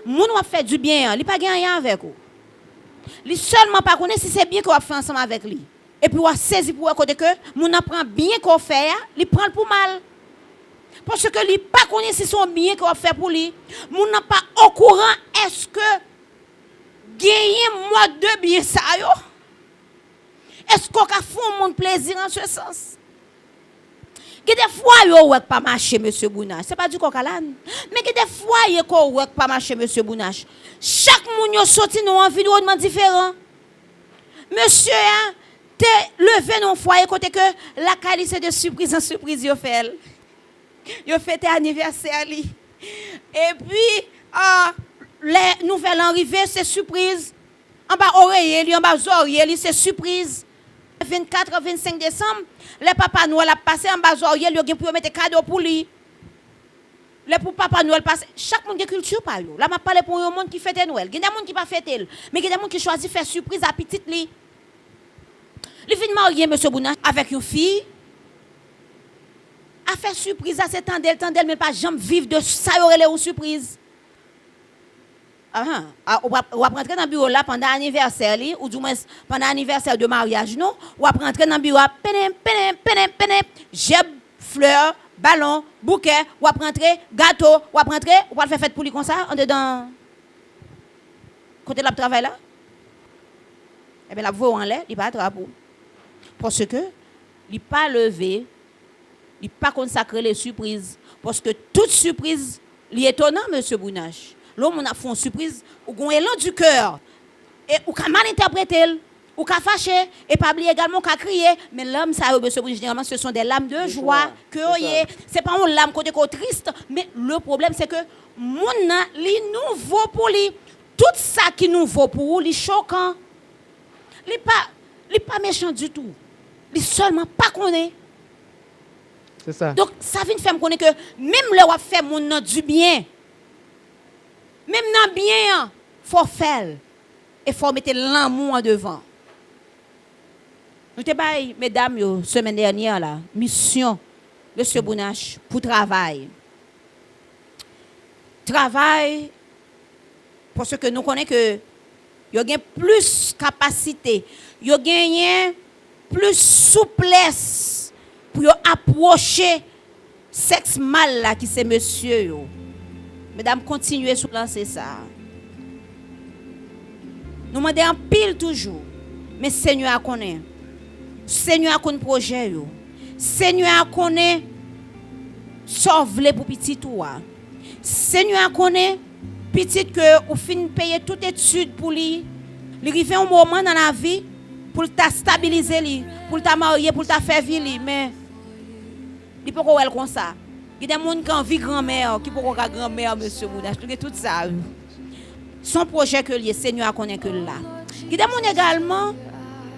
On va faire du bien. Il n'a pas gagné rien avec vous. Il seulement pas connaître si c'est bien qu'on va faire ensemble avec lui. Et puis on va saisir pour côté que on apprend bien qu'on fait, il prend pour mal. Parce que lui pas connaît si son bien qu'on va faire pour lui. Moun n'a pas au courant est-ce que gagner moi de bien ça yo? Est-ce qu'on a fait un monde plaisir en ce sens? Que des fois yo ouais pas marcher monsieur Bounache, c'est pas du coq à l'âne. Mais que des fois yo ko ouais pas marcher monsieur Bounache. Chaque moun yo sorti dans un environnement différent. Monsieur hein, te levé dans foyer côté que la qualité de surprise en surprise yo fait. Yo fêté anniversaire li. Et puis les nouvelles arrivées c'est surprise. En bas oreiller li, en bas oreiller li c'est surprise. 24 25 décembre, les papa Noël a passé en bas oreiller li pour mettre cadeau pour lui. Les pour papa Noël passe chaque monde de culture pa yo. Là m'a parlé pour un monde qui fête Noël. Il y a des monde qui pas fêter, mais il y a des monde qui choisit faire surprise à petite li. Li fin marié monsieur Bounache avec une fille. A fait surprise à cet tandel, mais pas jamais vivre de ça, y aurait une surprise. on va rentrer dans le bureau là pendant l'anniversaire, ou du moins pendant l'anniversaire de mariage, non? On va rentrer dans le bureau, jeb, fleurs, ballon, bouquet, on va rentrer, gâteau, on va rentrer, on va faire fête pour lui comme ça, en dedans, côté de la travail là. Eh bien, la voix en l'air, il va attraper. Parce que, il n'est pas levé, il n'est pas consacré les surprises. Parce que toute surprise, il est étonnant, M. Bounache. L'homme, on a fait une surprise, ou un élan du cœur, et ou qu'a mal interprété, ou qu'a fâché, et pas oublier également qu'a crié. Mais l'homme, ça, M. Bounache, généralement, ce sont des larmes de joie, que c'est pas une larme côté triste, mais le problème, c'est que mon li nouveau pour lui. Tout ça qui nous vaut pour lui, choquant. Il n'est pas méchant du tout. Il seulement pas connaît. C'est ça. Donc, ça vient faire me connaître que même le wa fait mon nom du bien. Même dans bien, faut faire. Et faut mettre l'amour en devant. Nous te bail, mesdames, yo, semaine dernière, là, mission, M. Bounache, pour travail. Travail, parce que nous connaissons que il y a plus de capacité, il y a plus de souplesse pour approcher sexe mal là qui c'est monsieur yo. Mesdames, continuez sur lancer ça. Nous demandons en pile toujours, mais Seigneur a connaît. Seigneur a connaît projet yo. Seigneur a connaît sauver pour petit toi. Seigneur a connaît petit que ou fin payer toute étude pour lui. Il arrive un moment dans la vie pour ta stabiliser lui, pour ta marier, pour ta faire vivre mais il peut pas comme ça. Il y a des gens qui ont envie grand-mère, qui peut pas grand-mère monsieur Bounache, tout ça. Son projet que le Seigneur a connaît que là. Il y a des gens également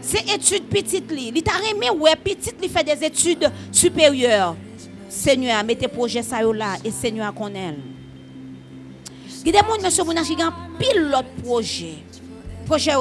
c'est études petites li. Il t'a remis ouais petite li fait des études supérieures. Seigneur mettez projet ça là et Seigneur connaît. Il y a des gens monsieur Bounache qui ont pile l'autre projet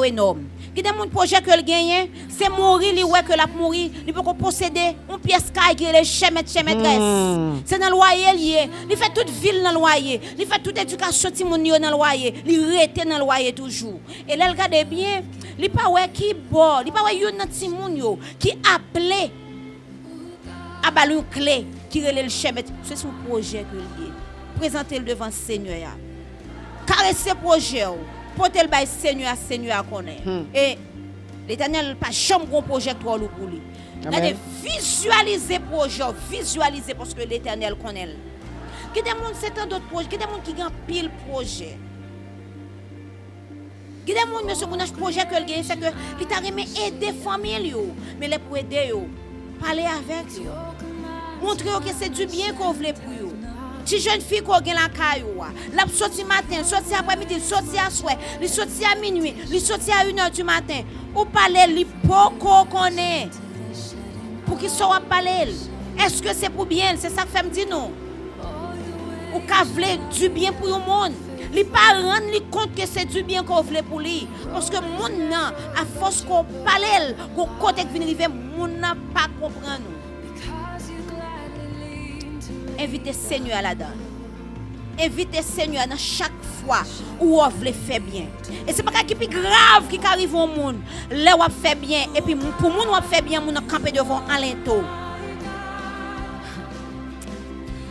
énorme. Il y a des projet que le gagne, c'est mourir, li ouais que la mourir, il peut posséder une pièce caille qui est le chemetresse. C'est dans le loyer lié. Il fait toute ville dans le loyer, il fait toute éducation timonio dans le loyer, il rete dans le loyer toujours. Et là regardez bien, il pas ouais qui bon, il pas ouais yon dans timonio qui appelé à balou clé qui relève le chemetre. C'est son projet que lié. Présentez le devant Seigneur. Caresser projet. Porter le bail Seigneur connaît. Et l'Éternel pas jamais gros projet pour lui. Regardez, visualiser projet, visualiser parce que l'Éternel connaît. Qui des monde c'est tant d'autres projets, qui des monde qui gagne pile projet. Qui des monde monsieur Bounache projet que le gagne c'est que il t'a remis aider famille yo, mais les pour aider yo, parler avec yo. Montrer que c'est du bien qu'on veut pour yo. Si jeune fille qui a la caillou, la sorti matin, sorti après-midi, sorti à soir, li sorti à minuit, li sorti à 1h du matin. Ou parler li poko connaît. Pour qu'il soit parler. Est-ce que c'est pour bien? C'est ça que fait me dire non. Ou qu'a vle du bien pour le monde. Li pas rendre li compte que c'est du bien qu'on veut pour lui parce que monde nan à force qu'on parler, qu'on côté qui vient arriver, monde n'a pas comprendre. Invitez Seigneur là-dedans. Invitez Seigneur dans chaque fois où on veut faire bien. Et c'est pas quelque chose de grave qui arrive au monde. Là on fait bien et puis pour monde on fait bien, on camper devant alentour.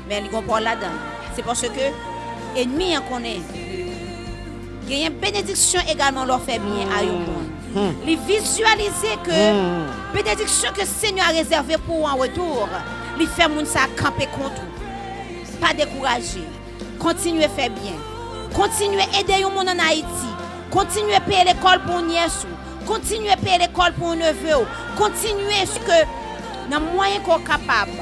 Mais il comprend là-dedans. C'est parce que ennemi en connaît. Il y a une bénédiction également leur fait bien à eux. Les visualiser que bénédiction que le Seigneur a réservée pour en retour. Les fait moun ça camper contre. Pas décourager. Continuez à faire bien. Continuez à aider les gens en Haïti. Continuez à payer l'école pour nièce. Continuez à payer l'école pour neveu. Continuez ce que dans moyen qu'on capable.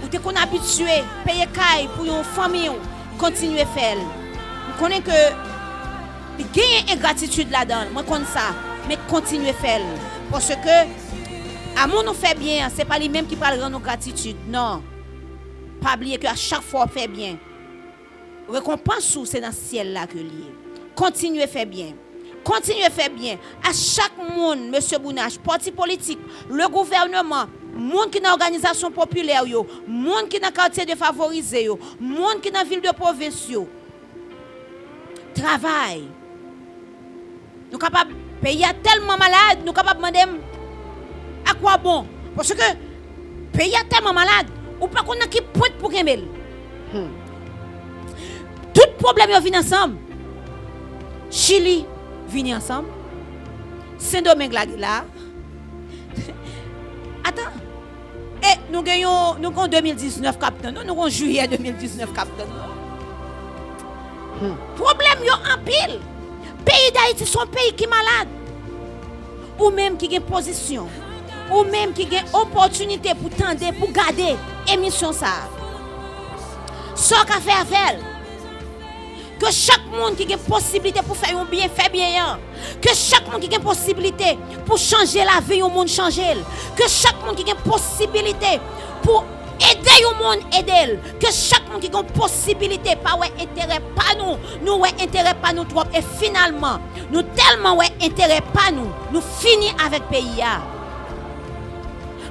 Ou te qu'on habitué payer caille pour une famille. Continuez à faire. Vous connaissez que il y a une ingratitude là-dedans. Moi comme ça, mais continuez à faire parce que à mon on fait bien, c'est pas lui-même qui parle de nos gratitude. Non. Pas oublier que à chaque fois on fait bien. Récompense c'est dans le ciel là que lié. Continuez à faire bien. Continuez à faire bien. À chaque monde, monsieur Bounache, parti politique, le gouvernement, monde qui dans organisation populaire yo, monde qui dans quartier défavorisé yo, monde qui dans ville de province yo. Travail Nous capables pays est tellement malade, nous capables demander à quoi bon parce que pays est tellement malade, ou pas qu'on a qui pointe pour Kembel. Tout problème yo vient ensemble. Chili vient ensemble. Saint-Domingue là. Attends. Et nous gagnons 2019 capitaine. Nous avons juillet 2019 capitaine. Problème yo en pile. Pays d'Haïti sont pays qui malade. Ou même qui gagne position. Ou même qui gagne opportunité pour tendre pour garder émission ça. Sans qu'a faire. Que chaque monde qui a possibilité pour faire un bien, fait bien. Que chaque monde qui a possibilité pour changer la vie, au monde changer. Que chaque monde qui a possibilité pour aider au monde, aider. Que chaque monde qui a possibilité, pas ouais intérêt, pas nous. Nous ouais intérêt, pas nous trop. Et finalement, nous tellement ouais intérêt, pas nous. Nous finissons avec le pays.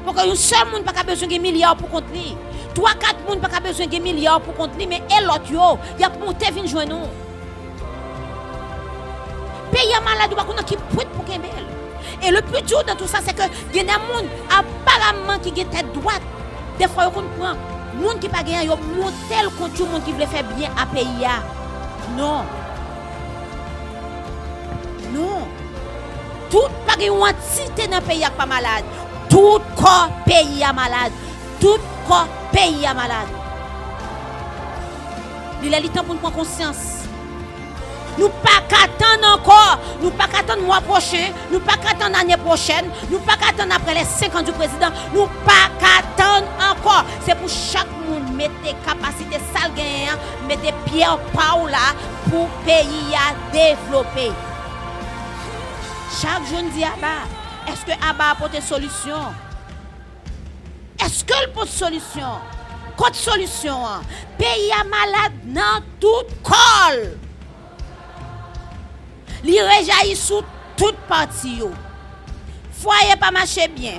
Parce que un seul monde n'a pas besoin de milliards pour compter. 3-4 personnes n'ont pas besoin de milliards pour compter, mais l'autre, il y a monté venir joindre nous. Pays malade, on a qui pointe pour Kembel. Et le plus dur dans tout ça, c'est que il y a des gens apparemment qui ont tête droite. Des fois, on prend des gens qui ne sont pas gagnés, ils montent contre tout le monde qui veut faire bien à pays. Non. Non. Tout pas une entité dans le pays qui n'est pas malade. Tout corps pays est malade. Tout corps pays est malade. Il est le temps pour nous prendre conscience. Nous pas qu'attendre encore. Nous pas qu'attendre le mois prochain. Nous pas qu'attendre l'année prochaine. Nous pas qu'attendre après les 5 ans du président. Nous pas qu'attendre encore. C'est pour chaque monde mettre des capacités sales gagnantes, mettre des pierres par là pour le pays à développer. Chaque jeune dit Abba, est-ce que Abba apporte une solution? Est-ce que le pot de solution? Côte solution, pays à malade dans tout col. Li rejaillit sous toute partie. Foyer pas marcher bien,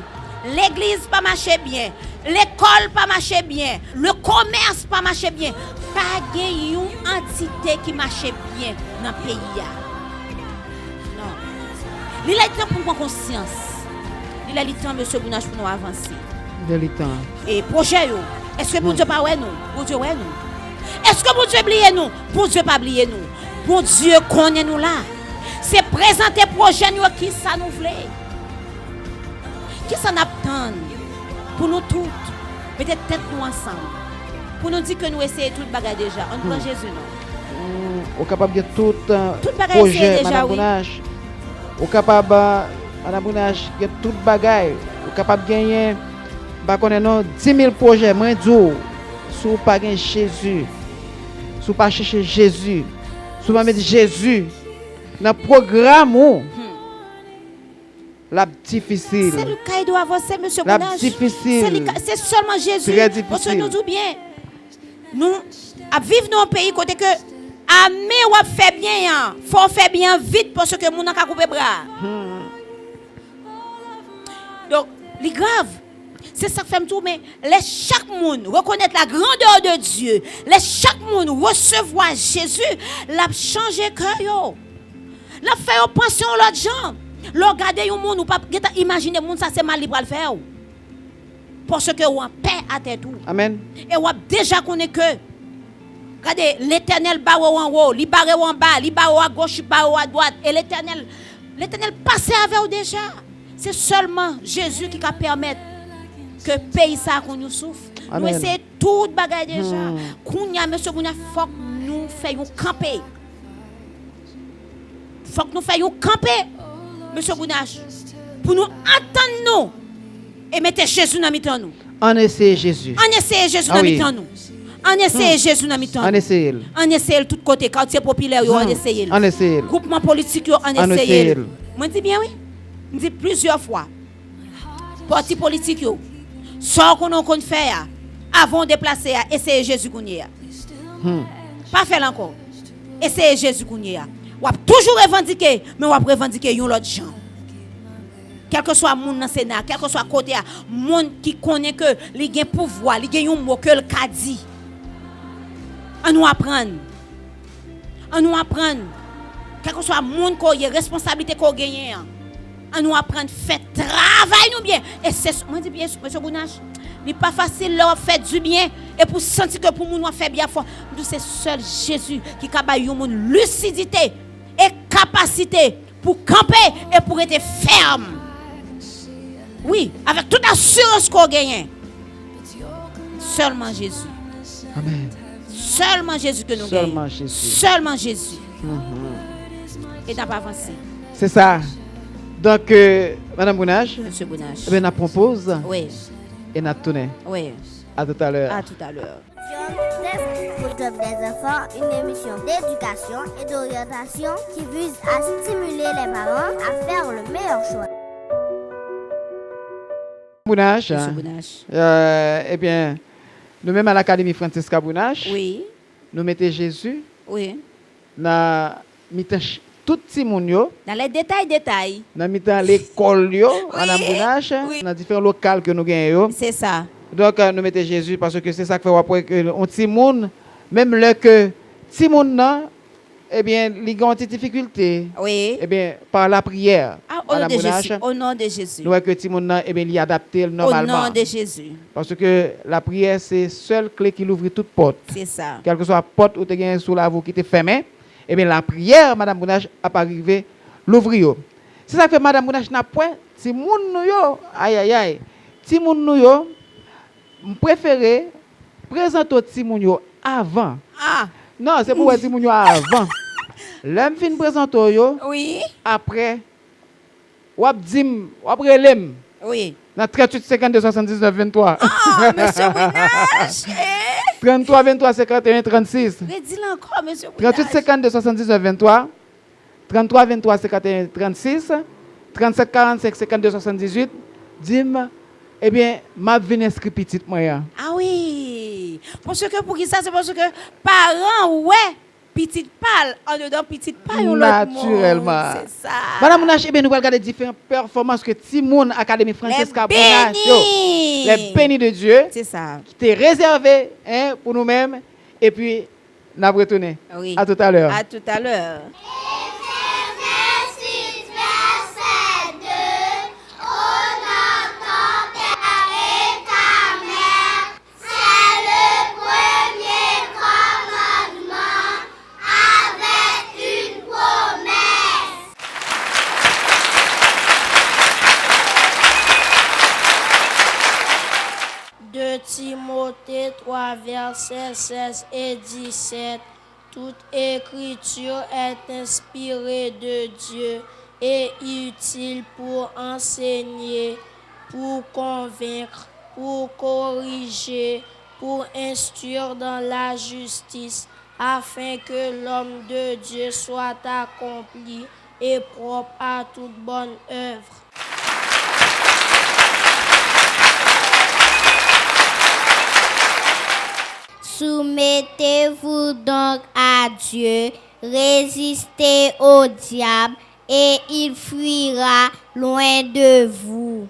l'église pas marcher bien, l'école pas marcher bien, le commerce pas marcher bien. Pas une entité qui marche bien dans le pays. Non. Il est temps pour prendre conscience. Il est temps, M. Bounach, pour nous avancer. Il est temps. Et projet, est-ce que bon Dieu pas ouais nous? Bon Dieu ouais nous. Est-ce que bon Dieu oublie nous? Bon Dieu pas oublier nous. Bon Dieu connaît nous là. C'est présenter projet nous qui ça nous voulait. Qui ça n'attend pour nous toutes. Mettez tête nous ensemble. Pour nous dire que nous essayons tout le bagage déjà. On prend Jésus non. Au capable de tout bagage projet déjà, Madame oui. Bounach. Au capable Madame Bounach de tout bagage. Au capable gagner ba connait non 10 000 projets moins dur. Sous pas gagner Jésus. Sous pas chercher Jésus. Sous pas mettre Jésus dans le programme la difficile. C'est le cas, il doit avancer, M. La Bounach. difficile. C'est seulement Jésus. Très Parce que difficile. nous disons bien, nous vivons dans un pays côté que armée ou fait bien, faut faire bien vite parce que nous n'avons pas coupé bras. Donc, c'est grave. C'est ça que fait tout, mais laisse chaque monde reconnaître la grandeur de Dieu. Laisse chaque monde recevoir Jésus. L'a changé cœur. L'a fait penser à l'autre gens. L'a regardé un monde ou pas imaginer monde ça c'est mal libre à le faire. Parce que on paix à tête tout. Amen. Et on déjà connaît que regardez l'Éternel barre en haut, il barre en bas, il barre à gauche, il barre à droite et l'Éternel passe avec eux déjà. C'est seulement Jésus qui va permettre que le pays ça qu'on nous souffre. Nous Amen. essayons tout bagage déjà. Kounya monsieur Kounya faut que nous fassions camper. Faut que nous fassions camper monsieur Bounach pour nous entendre nous et mettre Jésus dans mi-temps nous. On essaie Jésus. On essaie Jésus Ah dans oui. mi-temps nous. On essaie Jésus dans mi-temps. On essaie. On essaie de tous côtés quartier populaire on essaie. On essaie. Groupement politique on On essaie. essaie. Moi dis bien oui. Je dis plusieurs fois. Parti politique yo. Sans qu'on on faire avant de déplacer à essayer Jésus Kounia. Pas faire encore. Essayer Jésus Kounia. On va toujours revendiquer, mais on va revendiquer yon l'autre gens. Quel que soit monde dans Sénat, quel que soit côté, monde qui connaît que li gen pouvoir, li gen yon mot que le kadi. On nous apprendre. On nous apprendre. quel que soit le monde qu'on y responsabilité qu'on gagne, on nous apprendre à faire travail nous bien. Et c'est moi dis bien monsieur Bounache, n'est pas facile leur faire du bien et pour sentir que pour nous faire bien fort, c'est seul Jésus qui capable yon monde lucidité et capacité pour camper et pour être ferme. Oui, avec toute assurance qu'on gagne. Seulement Jésus. Amen. Seulement Jésus que nous gagnons. Seulement Jésus. Seulement Jésus. Et n'a pas avancé. C'est ça. Donc, Madame Bounache, Monsieur Bounache. eh bien, on propose Oui, et on tourne. oui. À tout à l'heure. À tout à l'heure. Programme des enfants, une émission d'éducation et d'orientation qui vise à stimuler les parents à faire le meilleur choix. Bounache, Monsieur Bounache. eh bien, nous-mêmes à l'Académie Francisca Bounache, Oui, nous mettons Jésus oui. dans tout petit monde yo, Dans les détails. dans l'école yo, Oui, Madame Bounache, oui. dans différents locales que nous gagnons. C'est ça. Donc, nous mettons Jésus parce que c'est ça qui fait après que on petit monde, même le que petit monde nan, eh bien, il a une petite difficulté. Oui. Eh bien, par la prière, Ah, au nom Madame de Bounache, Jésus. Au nom de Jésus. nous voyons que petit monde nan, eh bien, il est adapté Au normalement. nom de Jésus. Parce que la prière, c'est la seule clé qui ouvre toute porte. C'est ça. Quelle que soit la porte où tu as sous la voie qui est fermée, eh bien, la prière, Madame Bounache, a pas arrivé l'ouvrir. C'est ça que Madame Bounache n'a point. Si moun nou yo, aïe aïe aïe, si moun nou yo, préféré présenter ti moun yo avant. Ah, Non, c'est pour ti moun yo avant. L'homme fin présenter yo, oui. après, wap dim, wap relem, Oui. dans 38 52 79 23. Ah, monsieur Bounache. 33 23 51 36. Redis-le encore, monsieur Bounache. 38 52 79 23. 33 23 51 36. 37 45 52 78. Dim, eh bien, m'a venu inscrit petite moyen. Ah oui. Parce que pour qui ça, c'est parce que parents, ouais, petite pâle, en dedans, petite pâle, Naturellement. C'est ça. Madame Bounache, eh bien, nous allons regarder différentes performances que Timon Académie Francisca Bounache, bénis. les bénis de Dieu, C'est ça. qui étaient réservés hein, pour nous-mêmes. Et puis, nous allons retourner. Oui. À tout à l'heure. À tout à l'heure. Exercice verset 2. Honore ton père et ta mère. C'est le premier commandement avec une promesse. De Timothée 3, versets 16 et 17. Toute écriture est inspirée de Dieu et utile pour enseigner, pour convaincre, pour corriger, pour instruire dans la justice, afin que l'homme de Dieu soit accompli et propre à toute bonne œuvre. Soumettez-vous donc à Dieu, résistez au diable et il fuira loin de vous.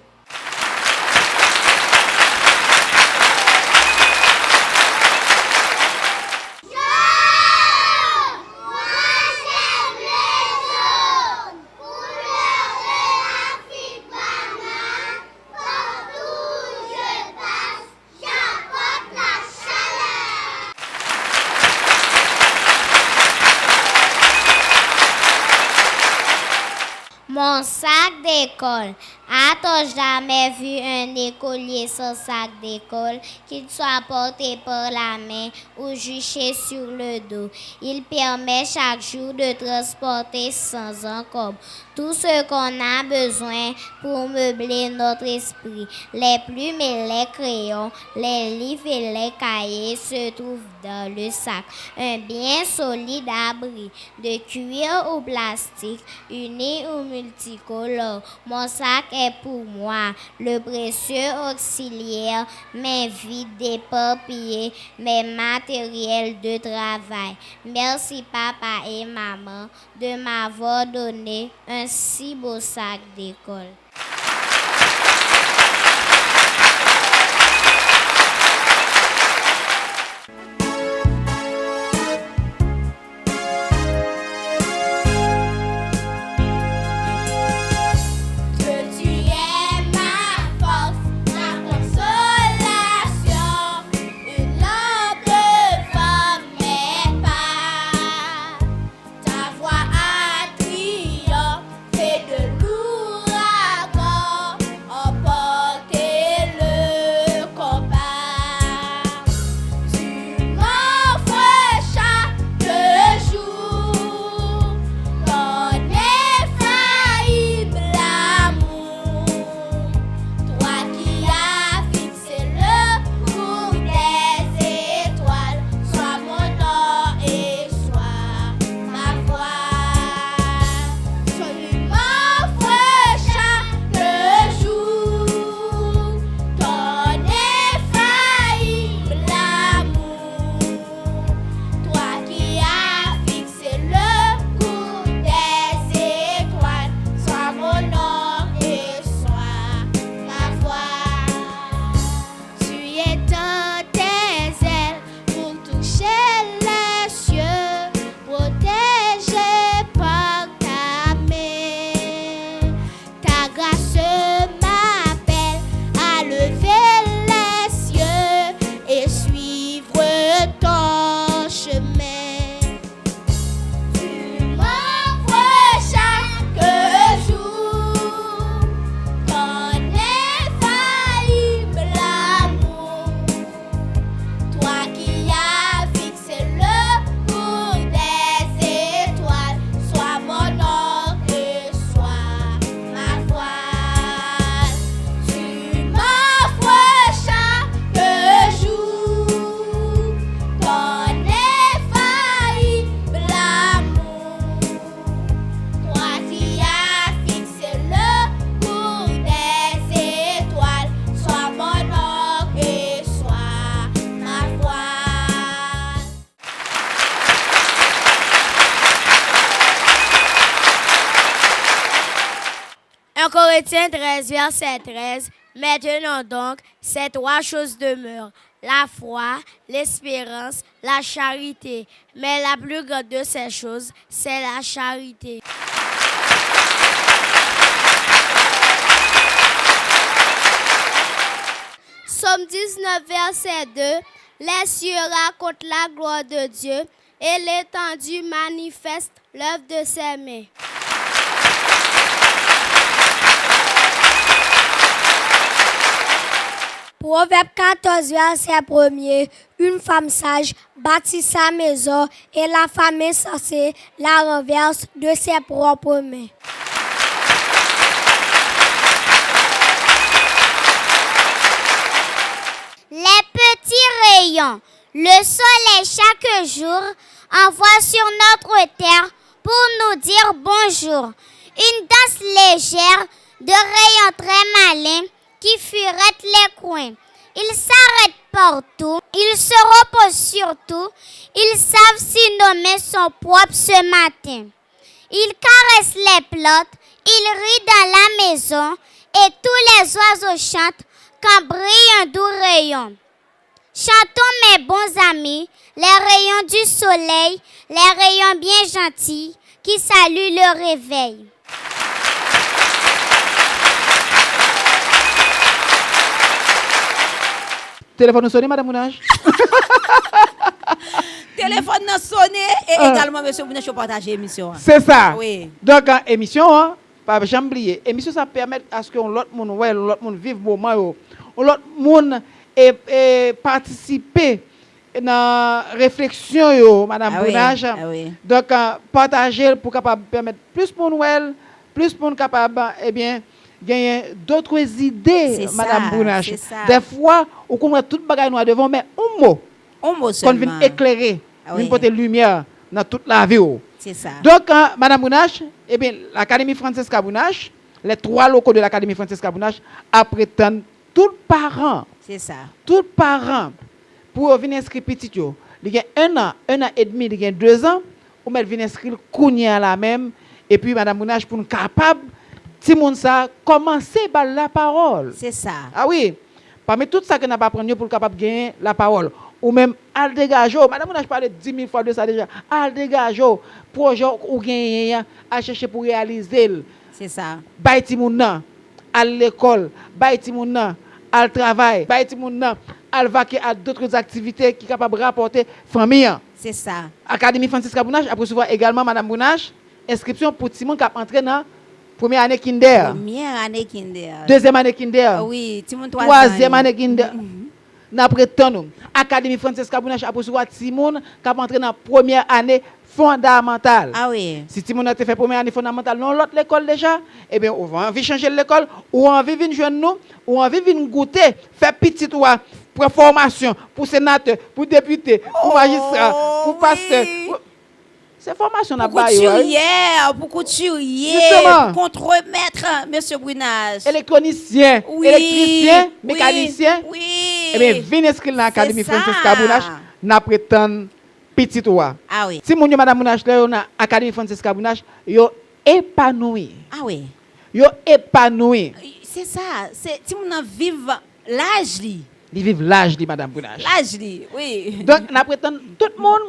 Mon sac d'école. As-tu jamais vu un écolier sans sac d'école, qu'il soit porté par la main ou juché sur le dos? Il permet chaque jour de transporter sans encombre tout ce qu'on a besoin pour meubler notre esprit. Les plumes et les crayons, les livres et les cahiers se trouvent dans le sac. Un bien solide abri de cuir ou plastique, uni ou multicolore. Mon sac est pour moi le précieux auxiliaire, mes vides éparpillés, mes matériels de travail. Merci papa et maman de m'avoir donné un si beau sac d'école. Corinthiens 13, verset 13. Maintenant donc, ces trois choses demeurent. La foi, l'espérance, la charité. Mais la plus grande de ces choses, c'est la charité. Somme 19, verset 2. Les cieux racontent la gloire de Dieu et l'étendue manifeste l'œuvre de ses mains. Proverbe 14, verset 1er. Une femme sage bâtit sa maison et la femme insensée la renverse de ses propres mains. Les petits rayons, le soleil chaque jour envoie sur notre terre pour nous dire bonjour. Une danse légère de rayons très malins qui furettent les coins. Ils s'arrêtent partout, ils se reposent surtout, ils savent si nos mains sont propres ce matin. Ils caressent les plantes, ils rient dans la maison et tous les oiseaux chantent quand brille un doux rayon. Chantons mes bons amis, les rayons du soleil, les rayons bien gentils qui saluent le réveil. Téléphone sonné, Madame Mounage. Téléphone n'a sonné et également, monsieur Mounage, partager l'émission. C'est ça. Oui. Donc, émission, pas jamais oublier. Émission, ça permet à ce que l'autre monde, ouais, l'autre monde vive moment, l'autre monde et participer dans la réflexion, yo, Madame Mounage. Oui. Donc, partager pour capable permettre plus pour nous, plus pour nous capable, eh bien, gagner d'autres idées, Madame Bounage. Des fois, on comprend tout le bagage noir devant, mais un mot qu'on vient éclairer, une porter lumière dans toute la vie. C'est ça. Donc, Madame Bounage, eh bien, l'Académie Francesca Bounage, les trois locaux de l'Académie Francesca Bounage, prétendent tout parent. C'est ça. Tout parent, pour venir inscrire petit, il y a 1 an et demi, il y a 2 ans, on va venir inscrire Kounia la même, et puis Madame Bounage, pour nous capable, si moun ça commencer par la parole. C'est ça. Ah oui. Parmi tout ça que n'a pas appris pour capable gagner la parole ou même al dégager. Madame on a parlé 10 000 fois de ça déjà. Al dégager projet ou gagner à chercher pour réaliser. C'est ça. Bay ti moun nan à l'école, bay ti moun nan al travail, bay ti moun nan al vaquer à d'autres activités qui capable rapporter famille. C'est ça. Académie Francesca Bounage a recevoir également Madame Bounage inscription pour ti moun qui entrer dans première année kinder. Première année kinder. Deuxième année kinder. Oui, Timon troisième année kinder. N'a prétend Académie Francesca Bounage a recevoir Timon qui entrer dans première année fondamentale. Ah oui. Si Timon a fait première année fondamentale dans l'autre l'école déjà, eh bien on va envie changer l'école ou envie venir joindre nous ou envie venir goûter, faire petit ou pour formation, pour sénateur, pour député, pour magistrat, pour pasteur. C'est formation n'a pas pour couturier, pour contre-maître, monsieur Brunage. Électronicien, oui, électricien, mécanicien. Oui. Eh bien, venez inscrire dans l'Académie Francesca Bounage, n'a prétend petit toi. Ah oui. Si mon Madame Bounage là, dans l'Académie Francesca Bounage, yo épanoui. Ah oui. Yo épanoui. C'est ça, c'est si mon vive l'âge li. Ils vivent l'âge de Madame Bounage. L'âge li, oui. Donc, n'a prétend tout le monde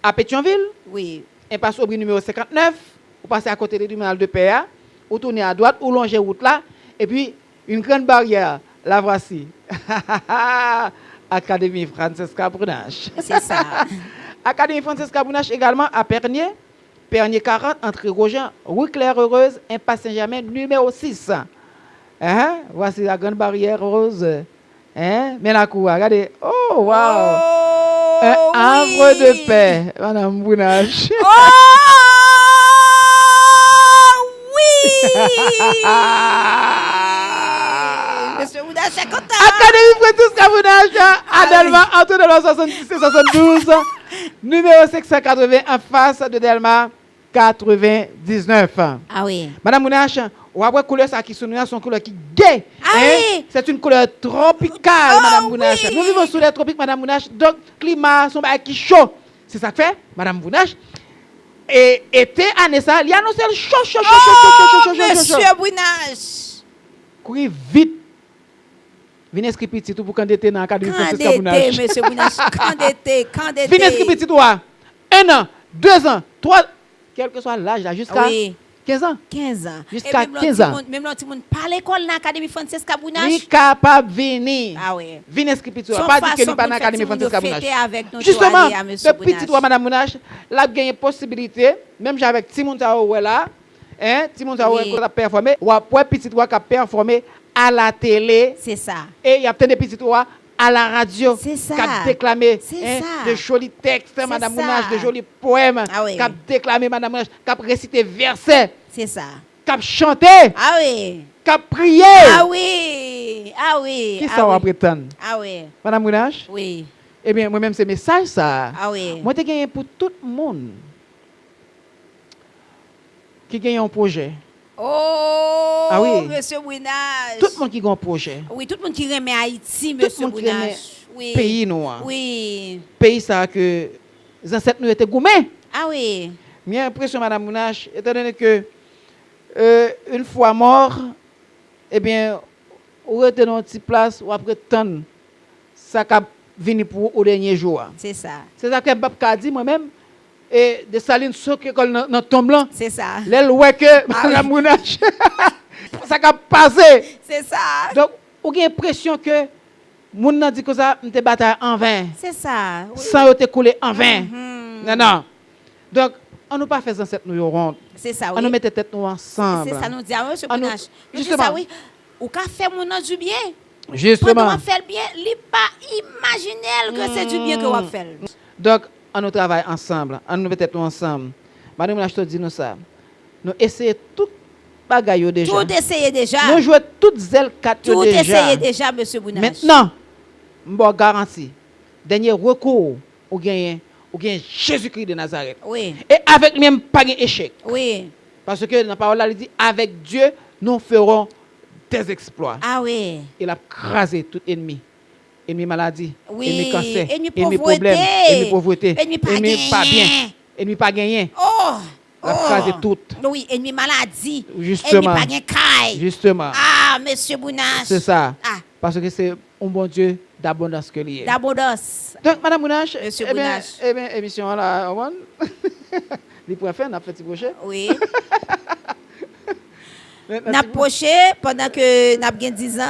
à Pétionville. Oui. Impasse Aubry numéro 59, vous passez à côté du tribunal de PA, vous tournez à droite, vous longez route là, et puis une grande barrière, la voici. Académie Francesca Bounage. C'est ça. Académie Francesca Bounage également à Pernier, Pernier 40, entre Rogen, rue Claire Heureuse, impasse Saint-Germain numéro 6. Voici la grande barrière rose. Mais la cour, regardez. Oh, wow! Un havre de paix, Madame Bounage. Oh oui! Monsieur Bounage, c'est content. Académie Francesca Bounage, à Delma, entre Delma 66 et 72, numéro 580 en face de Delma 99. Ah oui. Madame Bounage, ou après couleur ça qui sont couleur qui gay. Oui. C'est une couleur tropicale, Madame Bounage. Oui. Nous vivons sous les tropiques, Madame Bounage. Donc climat, son bail qui chaud. C'est ça que fait, Madame Bounage. Et été année ça, il annonce le chaud. Monsieur Bouinache. Courir vite. Venez inscrire petit tout pour candidater dans l'académie Francis Cabounage. Candidater, monsieur Bouinache. Candidater. Venez inscrire petit tout. 1 an, 2 ans, 3 quel que soit l'âge là, jusqu'à 15 ans. 15 ans. Jusqu'à 15 ans. Même l'autre monde pas l'école dans l'académie Francis Cabounage. Il est capable de venir. Ah oui. Venez inscrire petit tout. Pas dire que nous pas dans l'académie Francis Cabounage. Justement, le petit tout madame Mounage, là gagner possibilité, même avec Timon Taoué là, hein, Timon Taoué qui a performé, ou après petit tout qui a performé à la télé. C'est ça. Et il y a peut-être des petits tout à la radio qui a déclamé de jolis textes, madame Mounage, de jolis poèmes, qui a déclamé madame Mounage, qui a récité versets. C'est ça. Qui a chanté. Ah oui. Qui a prié. Ah oui. Ah oui. Qui ça va prétendre? Ah oui. Madame Mounage? Oui. Eh bien, moi-même, ce message, ça. Ah oui. Moi, j'ai gagné pour tout le monde qui gagne un projet. Oh, ah oui. monsieur Bouinache. Tout le monde qui a un projet. Oui, tout le monde qui remet Haïti, monsieur Bouinache. Oui. Pays noir. Oui. Pays ça que les ancêtres nous étaient gourmets. Ah oui. J'ai l'impression, madame Bouinache, étant donné que une fois mort, eh bien, on était dans une petite place où après tant, ça a venu pour au dernier jour. C'est ça. C'est ça que Babka dit moi-même. Et de saline sur l'école dans tombe là. C'est ça. L'aile ouais que madame Mounage. Ça a passé. C'est ça. Donc, on a l'impression que moun nan dit que ça m'te bataille en vain. C'est ça. Oui. Sans te couler en vain. Non non. Donc, on nous pas fait ancêtre nous ronde. C'est ça oui. On nous mettait tête nous ensemble. C'est ça nous dit monsieur Bouinache. Justement ça oui. Ou ka fait mon nan du bien. Justement. Quand on fait le bien, li pas imaginer que c'est du bien que on fait. Donc, on nous travaille ensemble, on nous peut-être ensemble. Madame, je te dis nous ça. Nous essayons tout bagaille déjà. Tout essayer déjà. Nous jouons toutes zèle 4 déjà. Tout essayer déjà, monsieur Bouinache. Maintenant, je garantis, dernier recours, ou gagne Jésus-Christ de Nazareth. Oui. Et avec même pas d'échec. Oui. Parce que dans la parole, il dit, avec Dieu, nous ferons des exploits. Ah oui. Il a crasé tout ennemi. Ennemi maladie, oui. Ennemi cancer, ennemi problème, ennemi pauvreté, ennemi pas bien, ennemi pas gagné. Oh! La phrase est toute. Oui, ennemi maladie. Justement. Ennemi pas gagné caille. Justement. Ah, monsieur Bouinache. C'est ça. Ah. Parce que c'est un bon Dieu d'abondance que lié. D'abondance. Donc, madame Bouinache, monsieur Bouinache. Eh bien, émission là, on les points faire, on a fait petit projet. Oui. N'a proché pendant que n'a bien 10 ans.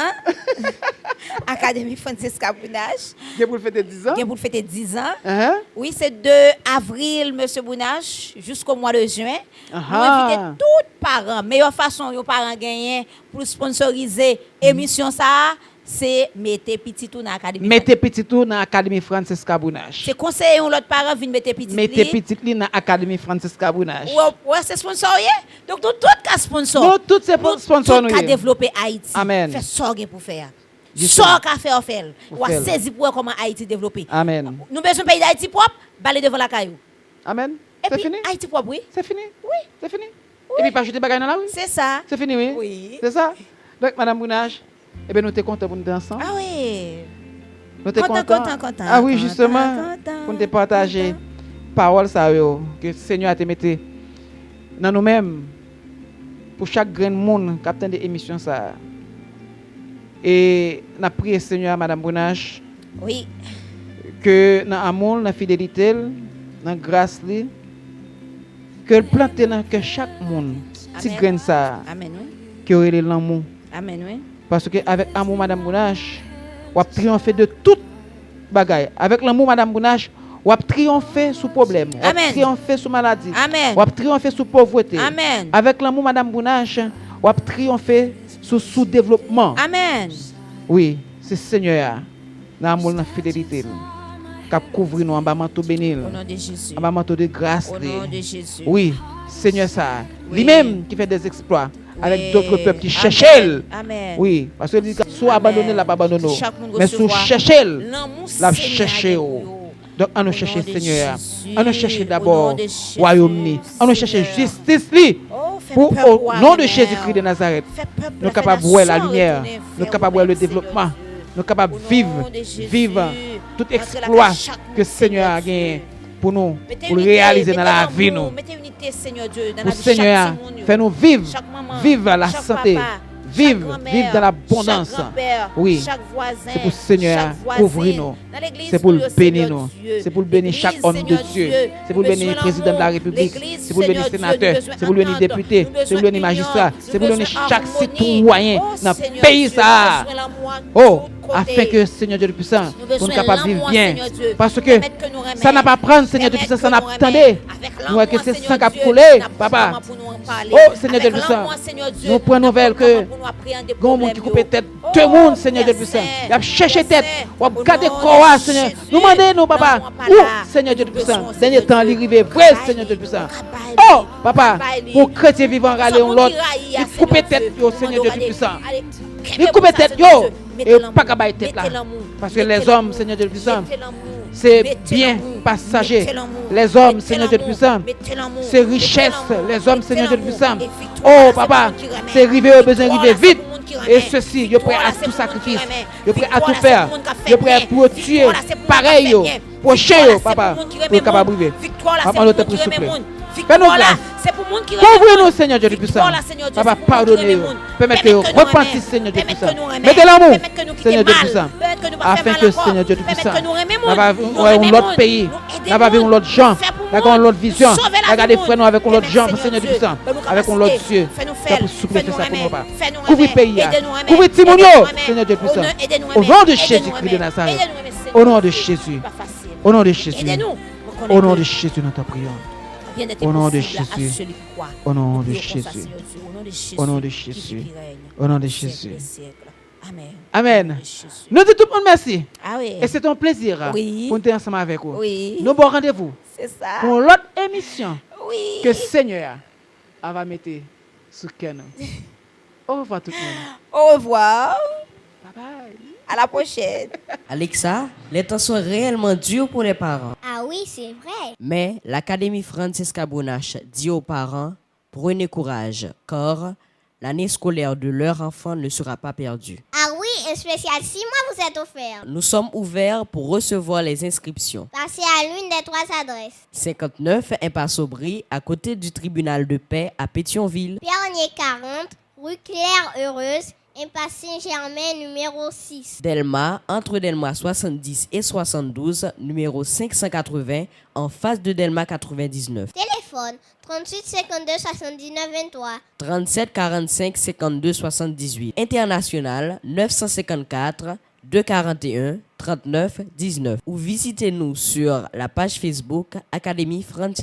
Académie Francis Cabounage. Qui pour fêter 10 ans? Qui pour fêter 10 ans. Oui, c'est de avril, monsieur Bouinache, jusqu'au mois de juin. Nous invitons tous les parents. Meilleure façon, les parents gagner pour sponsoriser l'émission ça. C'est mettre petit tout dans l'académie. Mettez petit tout dans l'académie Francis Cabounage. C'est conseiller l'autre parent vient mettre petit. Mettez petit li dans l'académie Francis Cabounage. Ouais, c'est sponsoré. Donc tout cas sponsor. Non, tout c'est sponsor nous. Tout développer Haïti. Amen. Fait sorgue pour faire. Sort qu'a faire faire. Ou saisir pour comment Haïti développer. Amen. Nous besoin pays d'Haïti propre, baler devant la caillou. Amen. C'est fini. Haïti propre oui. C'est fini. Oui, c'est fini. Et puis pas jeter bagaille dans la rue. C'est ça. C'est fini oui. Oui. C'est ça. Donc madame Bouinache, eh bien, nous sommes contents pour nous ensemble. Ah oui. Nous sommes contents. Ah oui, justement, pour nous partager parole ça que le Seigneur a te mis dans nous-mêmes pour chaque grand monde qui attend des émissions ça. Et nous prions Seigneur madame Bouinache. Oui. Que dans l'amour, dans la fidélité, dans la grâce que le plante dans que chaque monde petit grain ça. Amen oui. Que aurait l'amour. Amen oui. Parce que avec l'amour madame Bouinache, on a triomphé de toute bagaille. Avec l'amour madame Bouinache, on a triomphé sous problème, on a triomphé sous maladie, Amen. on a triomphé sous pauvreté. Amen. Avec l'amour madame Bouinache, on a triomphé sous sous-développement. Amen. Oui, c'est Seigneur, dans l'amour, dans la fidélité, qui a couvert nous en bas manteau béni, au nom de Jésus. En bas manteau de grâce. Au nom de Jésus. Oui, Seigneur ça, oui. lui-même qui fait des exploits. Avec d'autres peuples qui cherchent. Amen. Oui, parce que dit soit abandonné, la pas abandonné. Mais sous chercher, la chercher. Donc, on nous cherche Seigneur. On nous cherche d'abord royaume. On nous cherche justice. Pour au nom de Jésus-Christ de Nazareth, nous sommes capables de voir la lumière. Nous sommes capables de voir le développement. Nous sommes capables de vivre tout exploit que le Seigneur a gagné pour nous, Mettez pour le unité, réaliser dans mettez la l'amour, vie nous. Mettez unité, Seigneur Dieu, dans la Pour vie de chaque Seigneur, petit monde, fais-nous vivre, chaque maman, vivre la chaque santé, papa, vivre, chaque grand-mère, vivre dans l'abondance. chaque grand-père, Oui, chaque voisin, c'est pour Seigneur chaque voisine. couvrir nous. Dans l'église, C'est pour le Seigneur bénir nous. Dieu. C'est pour le bénir chaque homme de Seigneur Dieu. C'est pour le nous bénir le besoin président de la d'amour. République. L'église, C'est pour le bénir le Seigneur Dieu, sénateur. nous besoin C'est pour le bénir le d'entendre. député. Nous besoin C'est pour le bénir le d'union. magistrat. Nous C'est pour le bénir besoin chaque d'harmonie. citoyen Oh, dans le Seigneur pays. Dieu, Ça. nous besoin l'amour à Oh, tous côtés. afin que Seigneur Dieu le puissant, Nous nous besoin soyons capables de vivre l'amour, bien. Seigneur Dieu. Parce que Permettre que nous remettre. ça n'a pas prendre, Seigneur Dieu le puissant, ça n'a Permettre pas que nous attendé. remettre. Avec Nous, que l'amour, c'est Seigneur sans cap Dieu, couler, n'a pas papa. vraiment pour nous en parler. Oh, Seigneur Dieu Avec le puissant, l'amour, Seigneur Dieu, nous prenons n'a pas nouvelle que vraiment pour nous appréhender Gon moun problème, qui coupe tête, yo. tout le monde, Oh, Seigneur Dieu le Père puissant. Saint, Il a cherché Père tête. Saint, On a au gardé nom corps, de Seigneur. Jésus, Nous demandons, nous, papa. l'amour pas Où, là. Seigneur Dieu le puissant. Besoin, Dernier Seigneur temps, Dieu. l'arrivée, vrai, Seigneur Dieu le puissant. Oh, papa, pour chrétien vivant, râler on l'autre. Il coupe tête, yo, Seigneur Dieu le puissant. Il coupe tête, yo. Et pas qu'à bailler tête là. Parce que les hommes, Seigneur Dieu le puissant, c'est bien passager. Les hommes, Seigneur Dieu le puissant, c'est richesse. Les hommes, Seigneur Dieu le puissant. Oh, papa, c'est arrivé, au besoin d'arriver vite. Et ceci, je prêt à tout sacrifice. Je prêt à tout faire. Je prêt pour tuer. Pareil, yo. Prochain, yo, papa. Pour capable de vivre. Papa, nous te prie, s'il te plaît. Fais-nous grâce. Couvrez-nous, Seigneur Dieu le puissant. Papa, pardonnez-nous. Permettez que repentisse, Seigneur Dieu le puissant. Mettez l'amour, Seigneur Dieu le puissant. Afin que, Seigneur Dieu le puissant, nous avons l'autre pays. Nous avons l'autre gens. Nous avons l'autre vision. Regardez, frère, nous avec l'autre gens, Seigneur Dieu le puissant. Avec l'autre Dieu. Ça pour souffler ça pour nous, papa. Couvrez le pays. Couvrez Timonio, Seigneur Dieu le puissant. Au nom de Jésus-Christ de Nazareth. Au nom de Jésus. Au nom de Jésus. Au nom de Jésus, nous t'en prions. Au nom de Jésus. Au nom de Jésus. Au nom de Jésus. Au nom de Jésus. Amen. Nous disons tout le monde merci. Ah oui. Et c'est un plaisir Oui. pour nous être ensemble avec vous. Oui. Nous bon rendez-vous C'est ça. pour l'autre émission Oui. que Seigneur va mettre sur Canon. Au revoir tout le monde. Au revoir. Bye bye. À la prochaine. Alexa, les temps sont réellement durs pour les parents. Ah oui, c'est vrai. Mais l'Académie Francesca Bonache dit aux parents, prenez courage, car l'année scolaire de leur enfant ne sera pas perdue. Ah oui, un spécial 6 mois vous êtes offert. Nous sommes ouverts pour recevoir les inscriptions. Passez à l'une des 3 adresses. 59 Impasse Aubry, à côté du tribunal de paix à Pétionville. Pierre-Nier 40, rue Claire-Heureuse, Impasse Saint-Germain, numéro 6. Delma, entre Delma 70 et 72, numéro 580, en face de Delma 99. Téléphone 38 52 79 23. 37 45 52 78. International 954 241 39 19. Ou visitez-nous sur la page Facebook Académie Francesca.